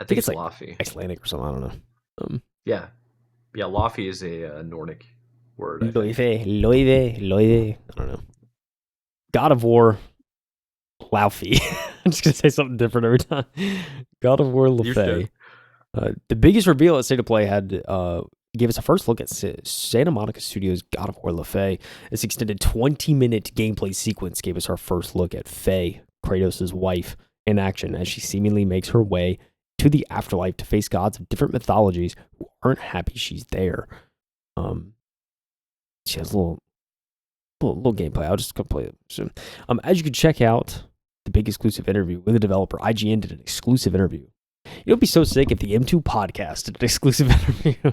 I think it's like Laufey. Icelandic or something. I don't know. Yeah. Laufey is a Nordic word. Laufey. I don't know. God of War. Laufey. I'm just gonna say something different every time. God of War Laufey. The biggest reveal at State of Play had gave us a first look at Santa Monica Studios' God of War Laufey. This extended 20-minute gameplay sequence gave us our first look at Faye, Kratos' wife, in action as she seemingly makes her way to the afterlife to face gods of different mythologies who aren't happy she's there. She has a little gameplay. I'll just go play it soon. As you can check out the big exclusive interview with the developer, IGN did an exclusive interview. It would be so sick if the M2 podcast did an exclusive interview.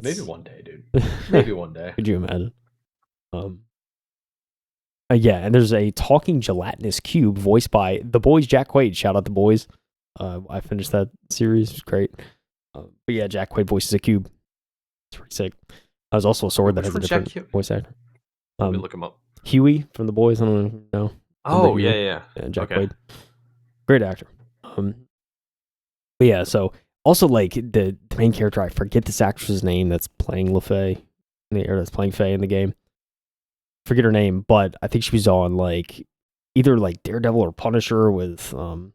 Maybe one day, dude. Maybe one day. Could you imagine? Yeah, and there's a talking gelatinous cube voiced by the boys Jack Quaid. Shout out the boys. I finished that series. It was great. But yeah, Jack Quaid voices a cube. It's pretty sick. There's also a sword that has a different voice actor. Let me look him up. Huey from the boys. I don't know. Oh, yeah. Jack Quaid. Great actor. But yeah, so also like the main character, I forget this actress's name that's playing Laufey, or that's playing Faye in the game. Forget her name, but I think she was on like either like Daredevil or Punisher with oh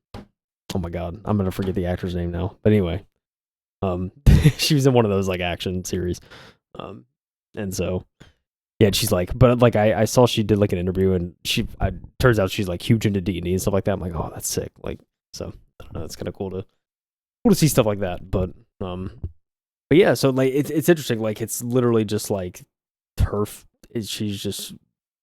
my god, I'm gonna forget the actor's name now. But anyway, she was in one of those like action series, and so yeah, she's like, but like I saw she did like an interview, and turns out she's like huge into D&D and stuff like that. I'm like, oh, that's sick. Like, so I don't know, it's kind of cool to see stuff like that. But yeah, so like it's interesting. Like it's literally just like her. She's just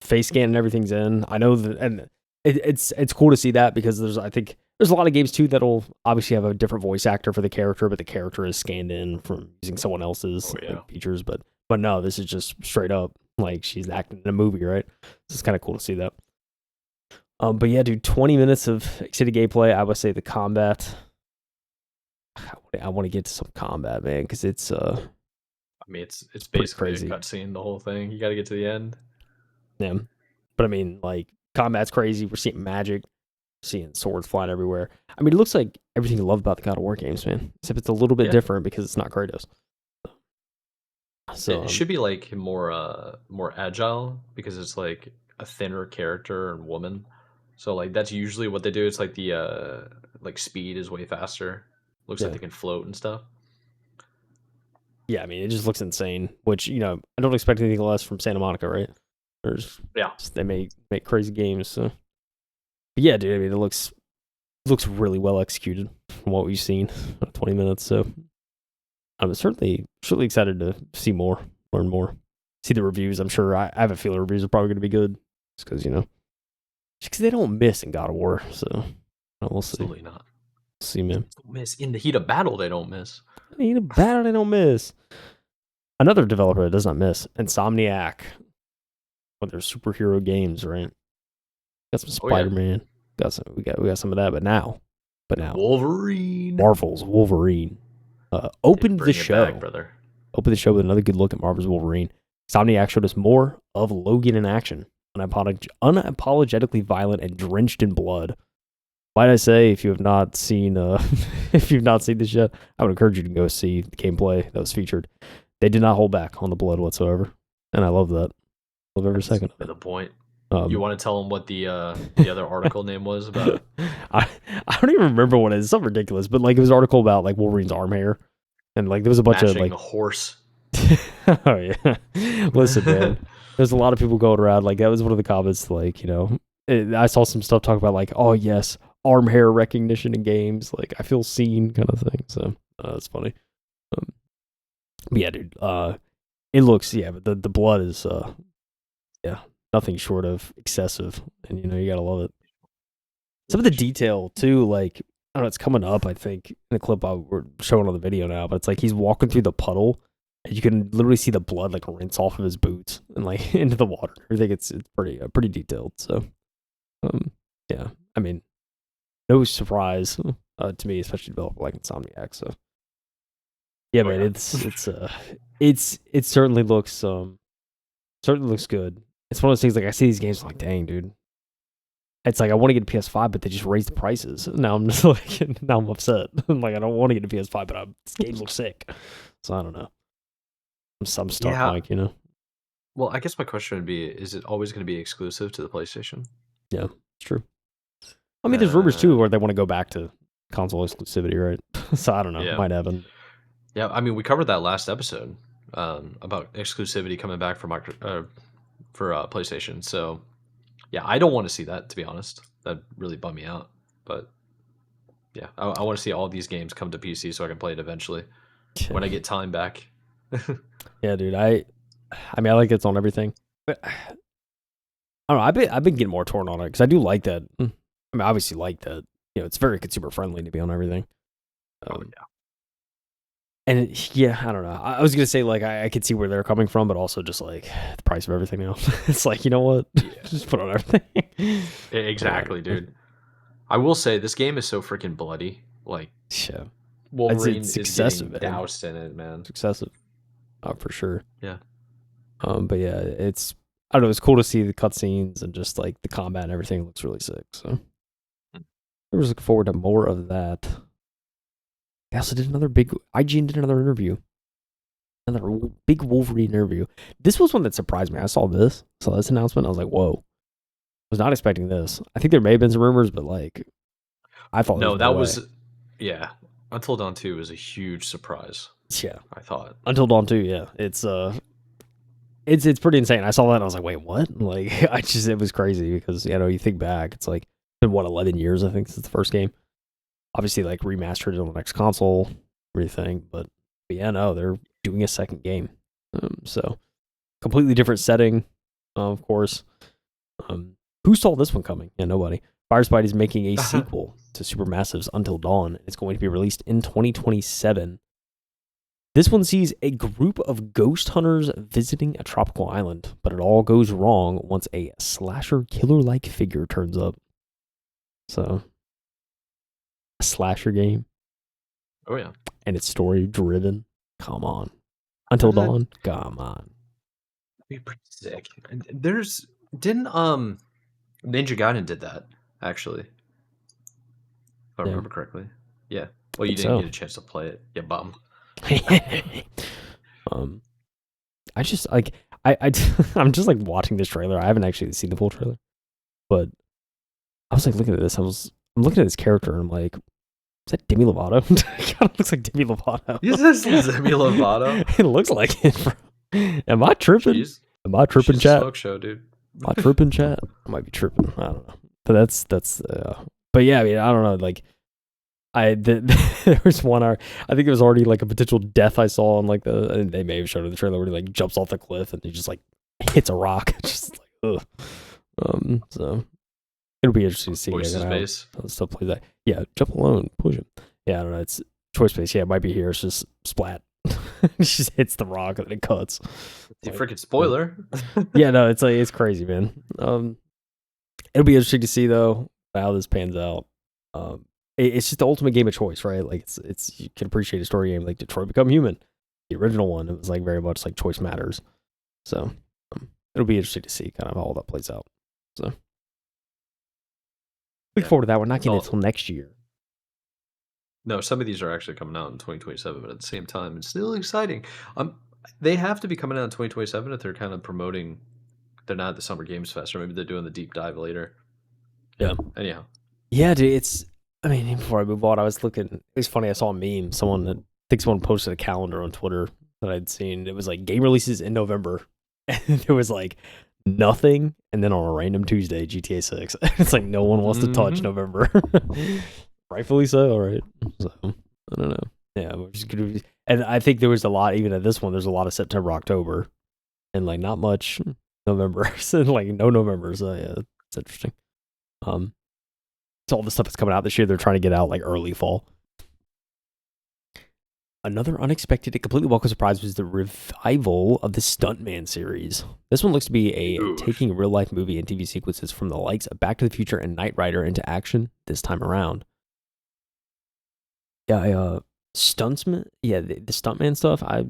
face scanning, everything's in. I know that, and it's cool to see that because I think there's a lot of games too that'll obviously have a different voice actor for the character, but the character is scanned in from using someone else's like, features. But no, this is just straight up like she's acting in a movie, right? So it's kind of cool to see that. But yeah, dude, 20 minutes of extended gameplay. I would say the combat. I want to get to some combat, man, because it's I mean, it's basically crazy. A cutscene, the whole thing. You got to get to the end. Yeah, but I mean, like combat's crazy. We're seeing magic, seeing swords flying everywhere. I mean, it looks like everything you love about the God of War games, man. Except it's a little bit different because it's not Kratos. So it should be like more agile because it's like a thinner character and woman. So like that's usually what they do. It's like the like speed is way faster. Looks like they can float and stuff. Yeah, I mean, it just looks insane. Which I don't expect anything less from Santa Monica, right? They make crazy games. So, but yeah, dude. I mean, it looks really well executed from what we've seen. 20 minutes. So, I'm certainly excited to see more, learn more, see the reviews. I'm sure I have a feeling reviews are probably going to be good, just because they don't miss in God of War. So, we'll see. Absolutely not. See, man. Miss in the heat of battle, they don't miss. In the heat of battle, they don't miss. Another developer that does not miss, Insomniac, with their superhero games, right? Got some Spider-Man. We got some of that, but now Wolverine. Marvel's Wolverine opened the show. Opened the show with another good look at Marvel's Wolverine. Insomniac showed us more of Logan in action, unapologetically violent and drenched in blood. Might I say, if you have not seen this yet, I would encourage you to go see the gameplay that was featured. They did not hold back on the blood whatsoever, and I love that. Love every second of it. The point. You want to tell them what the other article name was about? I don't even remember what it is. It's something ridiculous, but like it was an article about like Wolverine's arm hair, and like there was a bunch of like a horse. Oh yeah, listen, man. There's a lot of people going around like that was one of the comments. Like I saw some stuff talking about like, oh yes, arm hair recognition in games. Like I feel seen, kind of thing. So that's funny. But yeah, dude. It looks but the blood is nothing short of excessive, and you gotta love it. Some of the detail too, like I don't know, it's coming up. I think in the clip we're showing on the video now, but it's like he's walking through the puddle, and you can literally see the blood like rinse off of his boots and like into the water. I think it's pretty detailed. So, yeah, I mean, no surprise to me, especially developer like Insomniac. So, yeah, man, it certainly looks good. It's one of those things like I see these games like, dang, dude. It's like I want to get a PS5, but they just raised the prices. Now I'm just like, now I'm upset. I'm like, I don't want to get a PS5, but this game looks sick. So I don't know. I'm stuck, Well, I guess my question would be: is it always going to be exclusive to the PlayStation? Yeah, it's true. I mean, there's rumors too where they want to go back to console exclusivity, right? So I don't know. It might happen. Yeah, I mean, we covered that last episode about exclusivity coming back for PlayStation. So yeah, I don't want to see that, to be honest. That really bummed me out. But yeah, I want to see all these games come to PC so I can play it eventually when I get time back. Yeah, dude. I mean, I like it's on everything, but I don't know. I've been getting more torn on it because I do like that. I mean, obviously like that. You know, it's very consumer friendly to be on everything. Oh Um, and yeah, I don't know. I was gonna say like I could see where they're coming from, but also just like the price of everything now. It's like, you know what? yeah, Just put on everything. Put on exactly, everything. dude. I will say this game is so freaking bloody. Like Yeah, Wolverine it's is excessive, getting man. doused in it, man. It's excessive, for sure. Yeah. But yeah, I don't know. It's cool to see the cutscenes and just like the combat and everything looks really sick. So I was looking forward to more of that. They also did another big. IGN did another interview, another big Wolverine interview. This was one that surprised me. I saw this announcement. I was like, whoa, was not expecting this. I think there may have been some rumors, but like, I thought there No, was no that way. was yeah. Until Dawn 2 was a huge surprise, Yeah, I thought. Until Dawn 2. Yeah, it's pretty insane. I saw that and I was like, wait, what? Like, it was crazy because you think back, it's like been what 11 years I think since the first game. Obviously, like remastered it on the next console, everything. But yeah, no, they're doing a second game. So completely different setting, of course. Who saw this one coming? Yeah, nobody. Firespite is making a sequel to Supermassive's Until Dawn. It's going to be released in 2027. This one sees a group of ghost hunters visiting a tropical island, but it all goes wrong once a slasher killer-like figure turns up. So, a slasher game, Oh yeah. and it's story-driven. Come on. I Until heard that'd Dawn? Come on. be pretty sick. And there's didn't Ninja Gaiden did that, actually, if I Yeah, remember correctly. Yeah. I Well, you think didn't so. get a chance to play it. You bum. um, I just, like, I'm just, like, watching this trailer. I haven't actually seen the full trailer, but I was, like, looking at this. I'm looking at this character, and I'm like, is that Demi Lovato? It kind of looks like Demi Lovato. Is this Demi Lovato? It looks like it, bro. Am I tripping? She's Am I tripping, she's a chat? smoke show, dude. Am I tripping, chat? I might be tripping. I don't know. But but yeah, I mean, I don't know. Like, there was one hour. I think it was already like a potential death I saw on like and they may have shown in the trailer where he like jumps off the cliff and he just like hits a rock. Just like, ugh. So it'll be interesting to see Voice his how face. stuff plays that. Yeah, jump alone, push him. Yeah, I don't know. It's choice space. Yeah, it might be here. It's just splat. It just hits the rock and then it cuts. The Like, freaking spoiler. yeah, no, it's like it's crazy, man. It'll be interesting to see though how this pans out. It's just the ultimate game of choice, right? Like it's you can appreciate a story game like Detroit Become Human, the original one. It was like very much like choice matters. So it'll be interesting to see kind of how all that plays out. So look forward to that. We're not getting it until next year. No, some of these are actually coming out in 2027, but at the same time, it's still exciting. They have to be coming out in 2027 if they're kind of promoting. They're not at the Summer Games Fest, or maybe they're doing the deep dive later. Yeah. Anyhow. Yeah, dude. I mean, before I move on, I was looking. It was funny. I saw a meme. I think someone posted a calendar on Twitter that I'd seen. It was like game releases in November, and there was like nothing, and then on a random Tuesday, GTA 6. It's like no one wants to touch November. Rightfully so, right? So I don't know. Yeah, we're just gonna be, and I think there was a lot even at this one. There's a lot of September, October, and like not much November. So like no November. So yeah, it's interesting. So all the stuff that's coming out this year, they're trying to get out like early fall. Another unexpected and completely welcome surprise was the revival of the Stuntman series. This one looks to be taking real life movie and TV sequences from the likes of Back to the Future and Knight Rider into action this time around. Yeah, Stuntsman. Yeah, the Stuntman stuff. I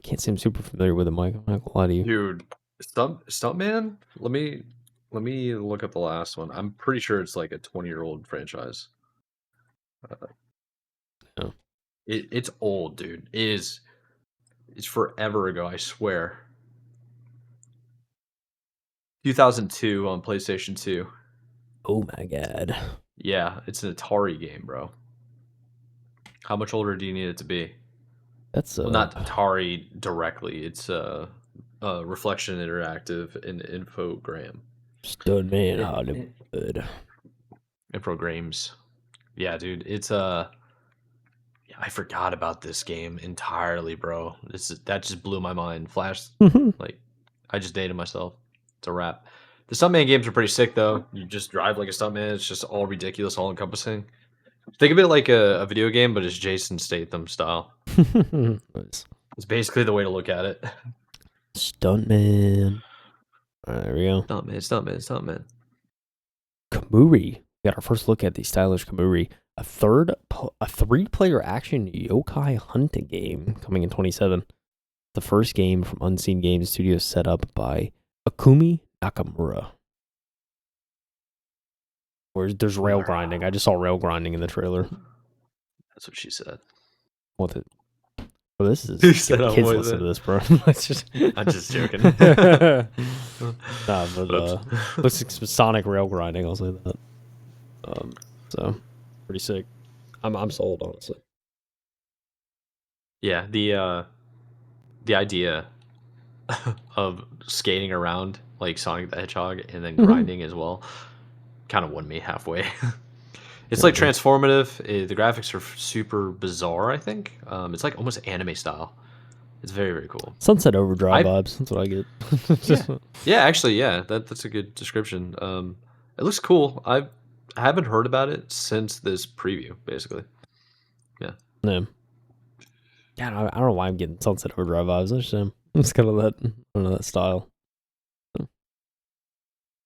can't say I'm super familiar with it, Mike. I'm not gonna lie to you. Dude, Stuntman? Let me look up the last one. I'm pretty sure it's like a 20-year-old franchise. Yeah. It's old, dude. It's forever ago, I swear. 2002 on PlayStation 2. Oh my god. Yeah, it's an Atari game, bro. How much older do you need it to be? That's Well, not Atari directly. It's Reflection Interactive and Infogram. Stud man It, Hollywood. Infogrames. Yeah, dude. It's I forgot about this game entirely, bro. That just blew my mind. Flash, like, I just dated myself. It's a wrap. The stuntman games are pretty sick though. You just drive like a stuntman. It's just all ridiculous, all encompassing. Think of it like a video game, but it's Jason Statham style. Nice. It's basically the way to look at it. Stuntman. All right, there we go. Stuntman. Kamuri. We got our first look at the stylish Kamuri, a 3-player action yokai hunting game coming in 27. The first game from Unseen Games Studios set up by Akumi Nakamura. Where there's rail grinding. I just saw rail grinding in the trailer. That's what she said. With it. Well, this is He said kids listen to this, bro. I'm just joking. Nah, but looks like some Sonic rail grinding. I'll say that. So pretty sick. I'm sold, honestly. Yeah, the idea of skating around like Sonic the Hedgehog and then grinding as well kind of won me halfway. It's like transformative. The graphics are super bizarre, I think. It's like almost anime style. It's very, very cool. Sunset Overdrive vibes. That's what I get. Yeah, actually, yeah, that's a good description. It looks cool. I haven't heard about it since this preview, basically. Yeah. Yeah. I don't know why I'm getting Sunset Overdrive vibes. It's kind of that, I don't know, that style.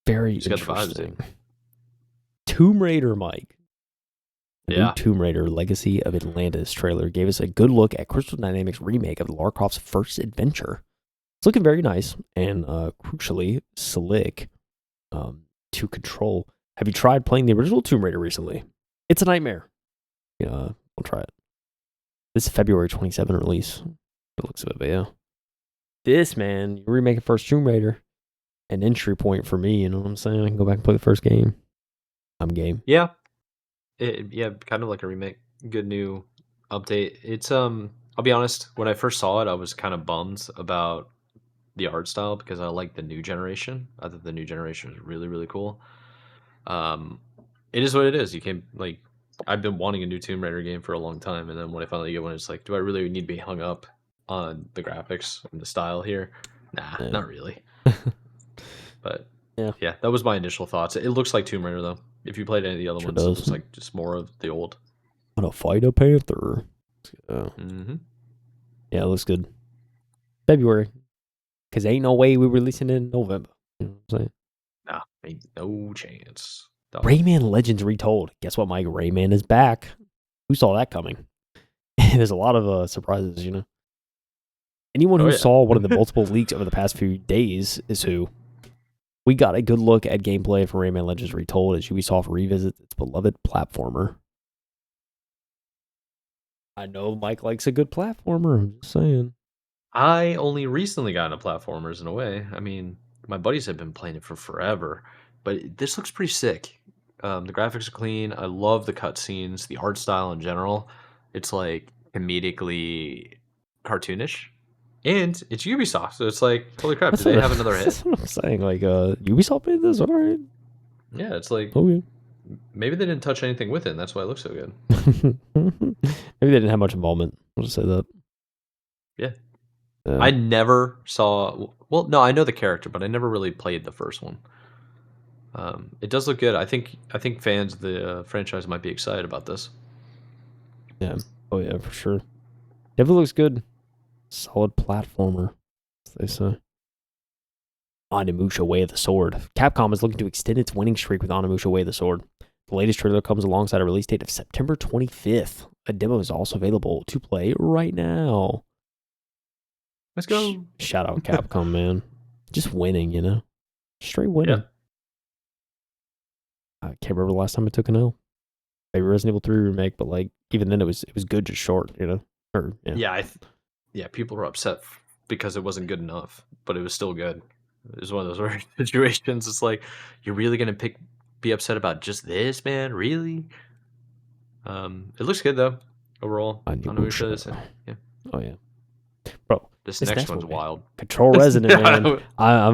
Very interesting. Tomb Raider, Mike. The new Tomb Raider Legacy of Atlantis trailer gave us a good look at Crystal Dynamics' remake of Lara Croft's first adventure. It's looking very nice and crucially slick to control. Have you tried playing the original Tomb Raider recently? It's a nightmare. Yeah, I'll try it. This is February 27 release. It looks of it, but yeah. This, man, you're remaking first Tomb Raider. An entry point for me, you know what I'm saying? I can go back and play the first game. I'm game. Yeah. Kind of like a remake. Good new update. It's I'll be honest, when I first saw it, I was kind of bummed about the art style because I like the new generation. I thought the new generation was really, really cool. It is what it is. You can't like I've been wanting a new Tomb Raider game for a long time, and then when I finally get one, it's like, do I really need to be hung up on the graphics and the style here? Nah, not really. But yeah, that was my initial thoughts. It looks like Tomb Raider though. If you played any of the other ones, it looks like just more of the old. I'm gonna fight a panther. Yeah, it looks good. February, because ain't no way we're releasing it in November. You know what I'm saying? Nah, ain't no chance. Dog. Rayman Legends Retold. Guess what, Mike? Rayman is back. Who saw that coming? There's a lot of surprises, you know. Anyone who saw one of the multiple leaks over the past few days is who. We got a good look at gameplay for Rayman Legends Retold as Ubisoft revisits its beloved platformer. I know Mike likes a good platformer. I'm just saying. I only recently got into platformers in a way. I mean, my buddies have been playing it for forever, but this looks pretty sick. The graphics are clean. I love the cutscenes, the art style in general. It's like comedically cartoonish. And it's Ubisoft, so it's like, holy crap, do they have another hit? That's what I'm saying. Like, Ubisoft made this, all right. Yeah, it's like, maybe they didn't touch anything with it, and that's why it looks so good. Maybe they didn't have much involvement. I'll just say that. Yeah. I never saw, well, no, I know the character, but I never really played the first one. It does look good. I think fans of the franchise might be excited about this. Yeah. Oh, yeah, for sure. Definitely looks good. Solid platformer, as they say. Onimusha Way of the Sword. Capcom is looking to extend its winning streak with Onimusha Way of the Sword. The latest trailer comes alongside a release date of September 25th. A demo is also available to play right now. Let's go. Shout out Capcom, man. Just winning, you know? Straight winning. Yeah. I can't remember the last time I took an L. Maybe Resident Evil 3 remake, but like even then it was good, just short, you know? Or people were upset because it wasn't good enough, but it was still good. It was one of those weird situations. It's like, you're really gonna be upset about just this, man? Really? It looks good though. Overall, Onimusha. Yeah. Oh yeah, bro. This This next next one's one, man. wild. Control Resonant, man. Yeah, I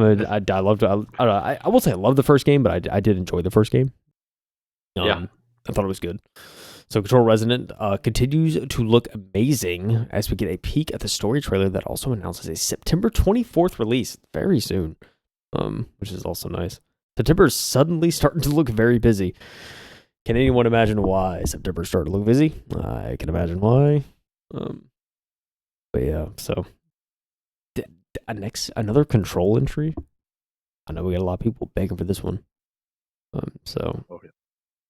loved. I don't know. I will say I love the first game, but I did enjoy the first game. yeah. I thought it was good. So Control Resonant continues to look amazing as we get a peek at the story trailer that also announces a September 24th release very soon, which is also nice. September is suddenly starting to look very busy. Can anyone imagine why September started to look busy? I can imagine why. But yeah, so another Control entry. I know we got a lot of people begging for this one. So Okay.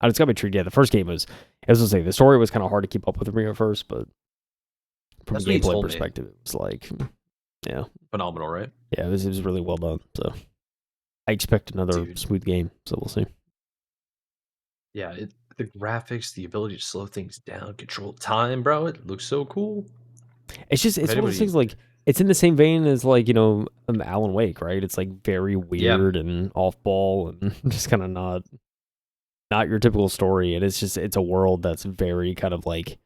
I just got me treated. Yeah, the first game was, as I was saying, the story was kind of hard to keep up with me at first, but from That's a what you gameplay told me. perspective, it was like, yeah, Phenomenal, right? it was really well done. So I expect another Dude. smooth game. So we'll see. Yeah, the graphics, the ability to slow things down, control time, bro. It looks so cool. If It's one of those anybody, things like it's in the same vein as like Alan Wake, right? It's like very yeah, weird and off ball and just kind of not your typical story. And it's a world that's very kind of like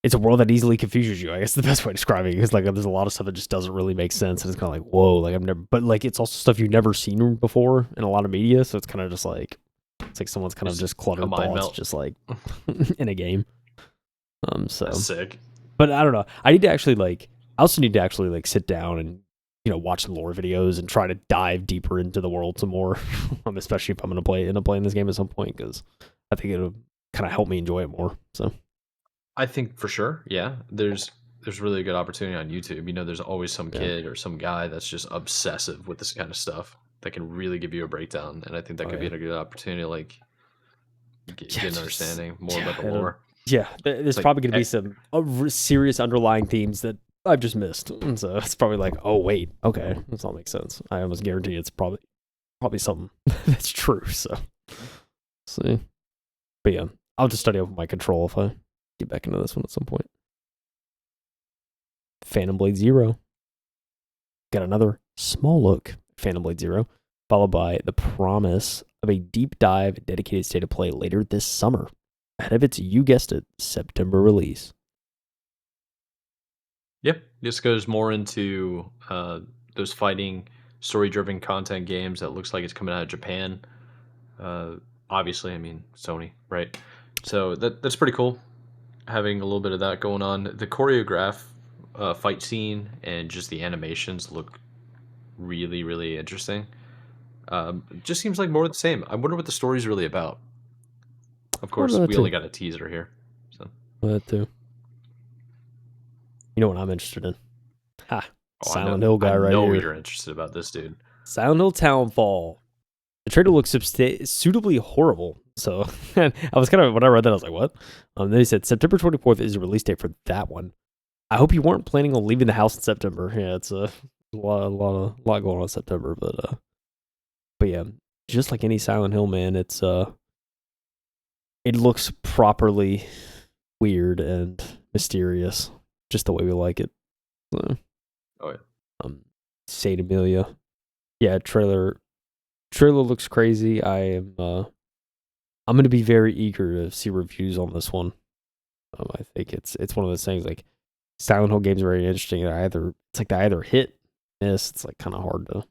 it's a world that easily confuses you. I guess the best way to describe it is like there's a lot of stuff that just doesn't really make sense, and it's kind of like whoa, like I've never, but like it's also stuff you've never seen before in a lot of media. So it's kind of just like it's like someone's kind of just a cluttered mind thoughts, melt. just like in a game. So, That's sick. but I don't know. I need to actually like. I also need to actually like sit down and watch some lore videos and try to dive deeper into the world some more. Especially if I'm going to end up playing this game at some point because I think it'll kind of help me enjoy it more. So. I think for sure, yeah. There's really a good opportunity on YouTube. There's always some Yeah. kid or some guy that's just obsessive with this kind of stuff that can really give you a breakdown, and I think that Oh could be yeah. a good opportunity to like Yeah, get an understanding more about the it'll, lore. yeah. There's It's like, probably going to be some serious underlying themes that I've just missed, and so it's probably like, oh wait, okay, this all makes sense. I almost guarantee it's probably something that's true. So, see, but yeah, I'll just study up my Control if I get back into this one at some point. Phantom Blade Zero got another small look. Phantom Blade Zero, followed by the promise of a deep dive dedicated state of play later this summer, ahead of its, you guessed it, September release. yep, this goes more into those fighting, story-driven content games that looks like it's coming out of Japan. Uh, Obviously, I mean Sony, right? So that's pretty cool. Having a little bit of that going on. The choreograph fight scene and just the animations look really, really interesting. Just seems like more of the same. I wonder what the story's really about. Of I wonder course, that we only too. got a teaser here. So, That too. You know what I'm interested in? Ha! oh, Silent Hill I guy right know here. you're interested about this, dude. Silent Hill Townfall. The trailer looks suitably horrible. So I was kind of when I read that I was like, what? Then they said September 24th is the release date for that one. I hope you weren't planning on leaving the house in September. Yeah, it's a lot going on in September, but yeah, just like any Silent Hill, man, it looks properly weird and mysterious, just the way we like it. So, Oh yeah. Saint Amelia, yeah, trailer looks crazy. I'm gonna be very eager to see reviews on this one. I think it's one of those things like Silent Hill games are very interesting. They either hit, miss. It's like kind of hard to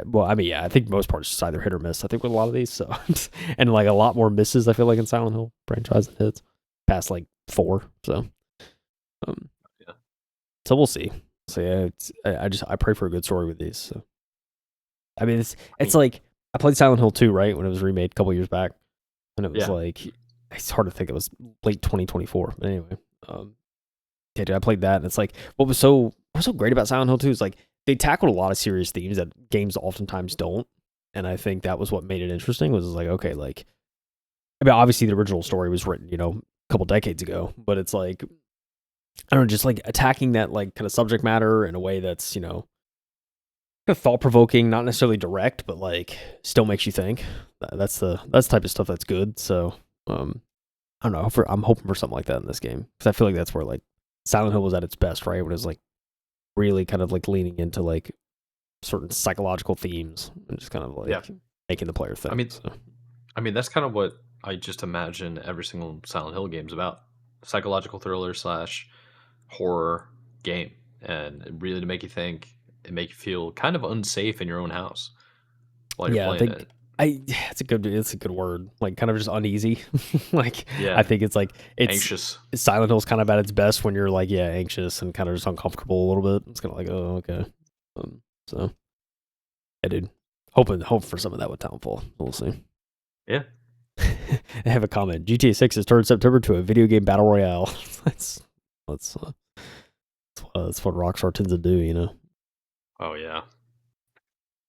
well, I mean, yeah, I think most parts just either hit or miss. I think with a lot of these, so and like a lot more misses. I feel like in Silent Hill franchise than hits, past like 4. So, um, Yeah. so we'll see. So yeah, I pray for a good story with these. So, I mean, I it's mean, like I played Silent Hill 2 right when it was remade a couple years back, and it was yeah. like it's hard to think it was late 2024. But anyway, yeah, dude, I played that, and it's like what was so great about Silent Hill 2 is like they tackled a lot of serious themes that games oftentimes don't, and I think that was what made it interesting. Was like okay, like I mean, obviously the original story was written a couple decades ago, but it's like I don't know, just like attacking that like kind of subject matter in a way that's kind of thought provoking, not necessarily direct, but like still makes you think. That's the type of stuff that's good. So I don't know. I'm hoping for something like that in this game because I feel like that's where like Silent Hill was at its best, right? When it was like really kind of like leaning into like certain psychological themes and just kind of like Yeah. making the player think. I mean that's kind of what I just imagine every single Silent Hill game's about. Psychological thriller slash horror game, and really to make you think and make you feel kind of unsafe in your own house while you're Yeah, I playing think it. it's a good word. Like kind of just uneasy. Like Yeah, I think it's anxious. Silent Hill's kind of at its best when you're like anxious and kind of just uncomfortable a little bit. It's kind of like oh okay. So yeah, dude. Hope for some of that with Townfall. We'll see. Yeah. I have a comment. GTA 6 has turned September to a video game battle royale. that's that's what Rockstar tends to do, you know. Oh yeah.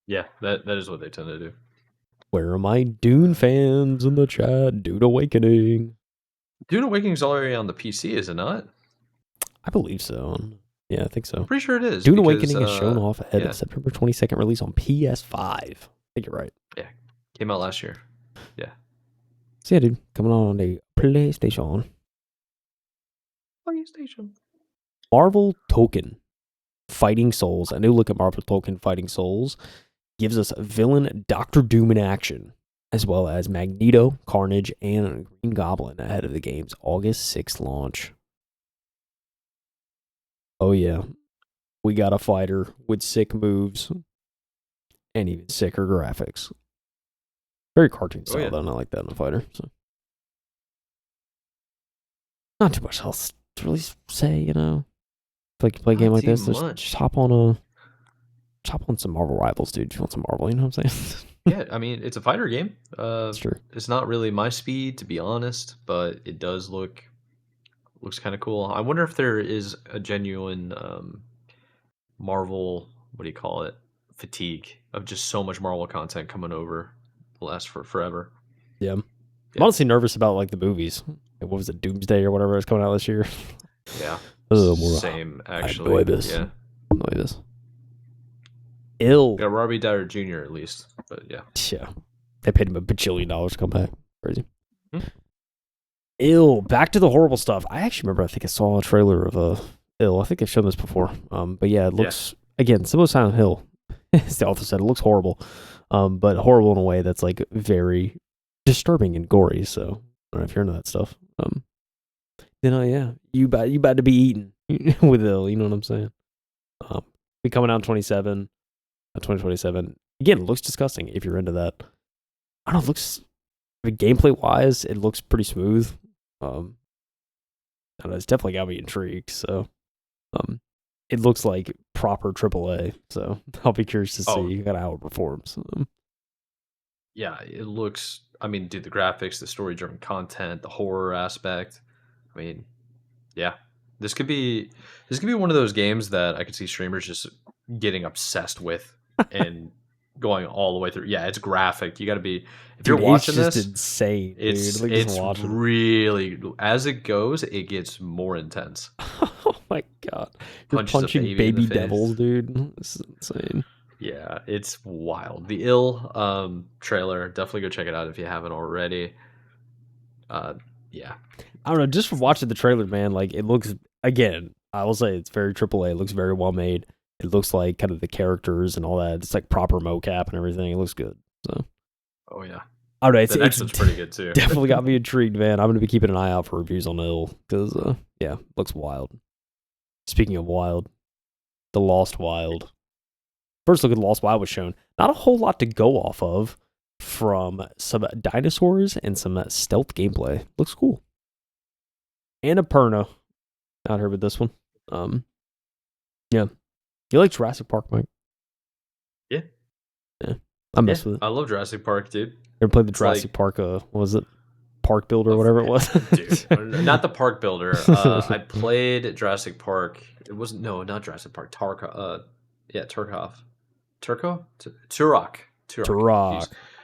Yeah, that is what they tend to do. Where are my Dune fans in the chat? Dune Awakening. Dune Awakening's already on the PC, is it not? I believe so. Yeah, I think I'm so. pretty sure it is Dune because Awakening is shown off ahead yeah, of September 22nd release on PS5. I think you're right. yeah, came out last year. Yeah. So yeah, dude, coming on the PlayStation. PlayStation. Marvel Token Fighting Souls. A new look at Marvel Token Fighting Souls gives us villain Doctor Doom in action, as well as Magneto, Carnage, and Green Goblin ahead of the game's August 6th launch. Oh yeah, we got a fighter with sick moves and even sicker graphics. Very cartoon style, though. Not like that in a fighter. So, not too much else to really say, you know. Like you play a game like this, just hop on some Marvel Rivals, dude. If you want some Marvel, you know what I'm saying? Yeah, I mean it's a fighter game. That's true. It's not really my speed, to be honest, but it does looks kind of cool. I wonder if there is a genuine Marvel, what do you call it, fatigue of just so much Marvel content coming over the last for forever. Yeah. I'm honestly nervous about like the movies. What was it, Doomsday or whatever is coming out this year? Yeah. Same, actually. Yeah. Noibus. Ill. Yeah, Robbie Dyer Jr. at least, but yeah. Yeah. They paid him $1 bajillion to come back. Crazy. Ill. Back to the horrible stuff. I actually remember, I think I saw a trailer of Ill. I think they've shown this before. But yeah, it looks, again, similar to Silent Hill. As the author said, it looks horrible. But horrible in a way that's like very disturbing and gory. So I don't know if you're into that stuff. Then yeah, you about to be eaten with Ill. You know what I'm saying? Be coming out in 2027. Again, it looks disgusting if you're into that. I don't know, it looks gameplay wise, it looks pretty smooth. I don't know, it's definitely got me intrigued. So, it looks like proper AAA. So I'll be curious to see how it performs. Yeah, it looks. I mean, dude, the graphics, the story-driven content, the horror aspect. I mean, yeah, this could be one of those games that I could see streamers just getting obsessed with and going all the way through. Yeah, it's graphic. You got to be if you're watching it's just this, insane. It's dude. it's really as it goes, it gets more intense. Oh my god, you're punching baby devils, dude. This is insane. Yeah, it's wild. The Ill trailer, definitely go check it out if you haven't already. Yeah. I don't know, just from watching the trailer, man, like it looks, again, I will say it's very AAA. It looks very well made. It looks like kind of the characters and all that. It's like proper mocap and everything. It looks good. So. Oh yeah. I don't know. The next one's pretty good too. Definitely got me intrigued, man. I'm gonna be keeping an eye out for reviews on Ill because yeah, looks wild. Speaking of wild, the Lost Wild. First look at the Lost Wild was shown. Not a whole lot to go off of from some dinosaurs and some stealth gameplay. Looks cool. Annapurna out here with this one. Yeah. You like Jurassic Park, Mike? Yeah. I mess with it. I love Jurassic Park, dude. You ever played the Jurassic Park, what was it? Park Builder or whatever it was? Dude, not the Park Builder. I played Jurassic Park. It wasn't, no, not Jurassic Park. Turok. Turok.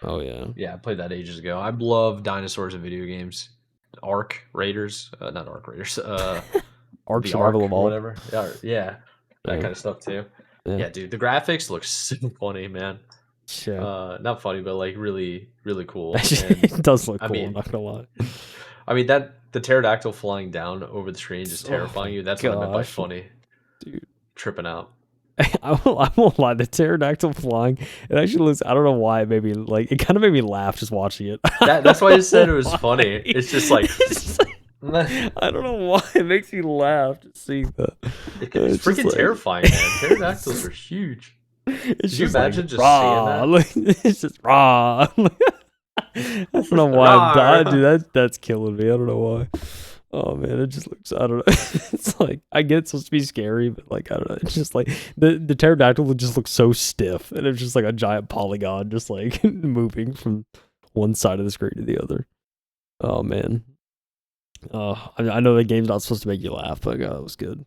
Oh, yeah. Yeah, I played that ages ago. I love dinosaurs in video games. Ark Raiders. Not Ark Raiders. Ark Survival Evolved. Whatever. Yeah. That kind of stuff, too. Yeah, dude. The graphics look so funny, man. Yeah. Not funny, but like really, really cool. It does look cool, I'm not gonna lie. I mean, the pterodactyl flying down over the screen just terrifying you. That's what I meant by funny. Dude. Tripping out. I won't lie, the pterodactyl flying, it actually looks, I don't know why, it kind of made me laugh just watching it. That's why I said it was funny. It's just like I don't know why it makes me laugh just seeing that. It's It's just freaking like terrifying, man. Pterodactyls are huge. it's Could you just like imagine just seeing raw. that? Like, it's just raw. I don't know why I'm dying, Rawr. dude. That's killing me. I don't know why. Oh man, it just looks. I don't know. It's like I get it's supposed to be scary, but like I don't know. It's just like the pterodactyl just looks so stiff, and it's just like a giant polygon, just like moving from one side of the screen to the other. Oh man. I know the game's not supposed to make you laugh, but God, it was good.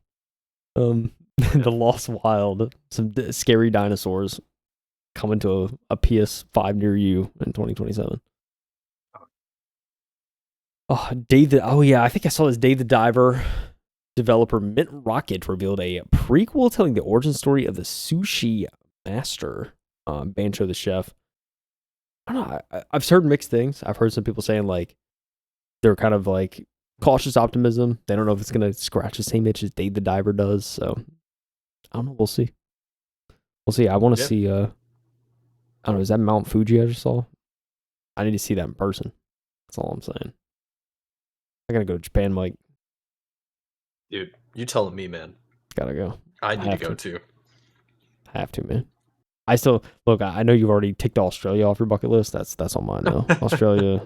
The Lost Wild, some scary dinosaurs coming to a PS5 near you in 2027. Oh, Dave the oh yeah, I think I saw this. Dave the Diver developer Mint Rocket revealed a prequel telling the origin story of the sushi master, Bancho the chef. I don't know. I've heard mixed things. I've heard some people saying like they're kind of like cautious optimism. They don't know if it's gonna scratch the same itch as Dave the Diver does. So I don't know. We'll see. We'll see. I want to Yeah. see. I don't know. Is that Mount Fuji I just saw? I need to see that in person. That's all I'm saying. I gotta go to Japan, Mike. Dude, you telling me, man. Gotta go. I I need to have go to. too. Have to, man. I still look. I know you've already ticked Australia off your bucket list. That's on mine though. Australia,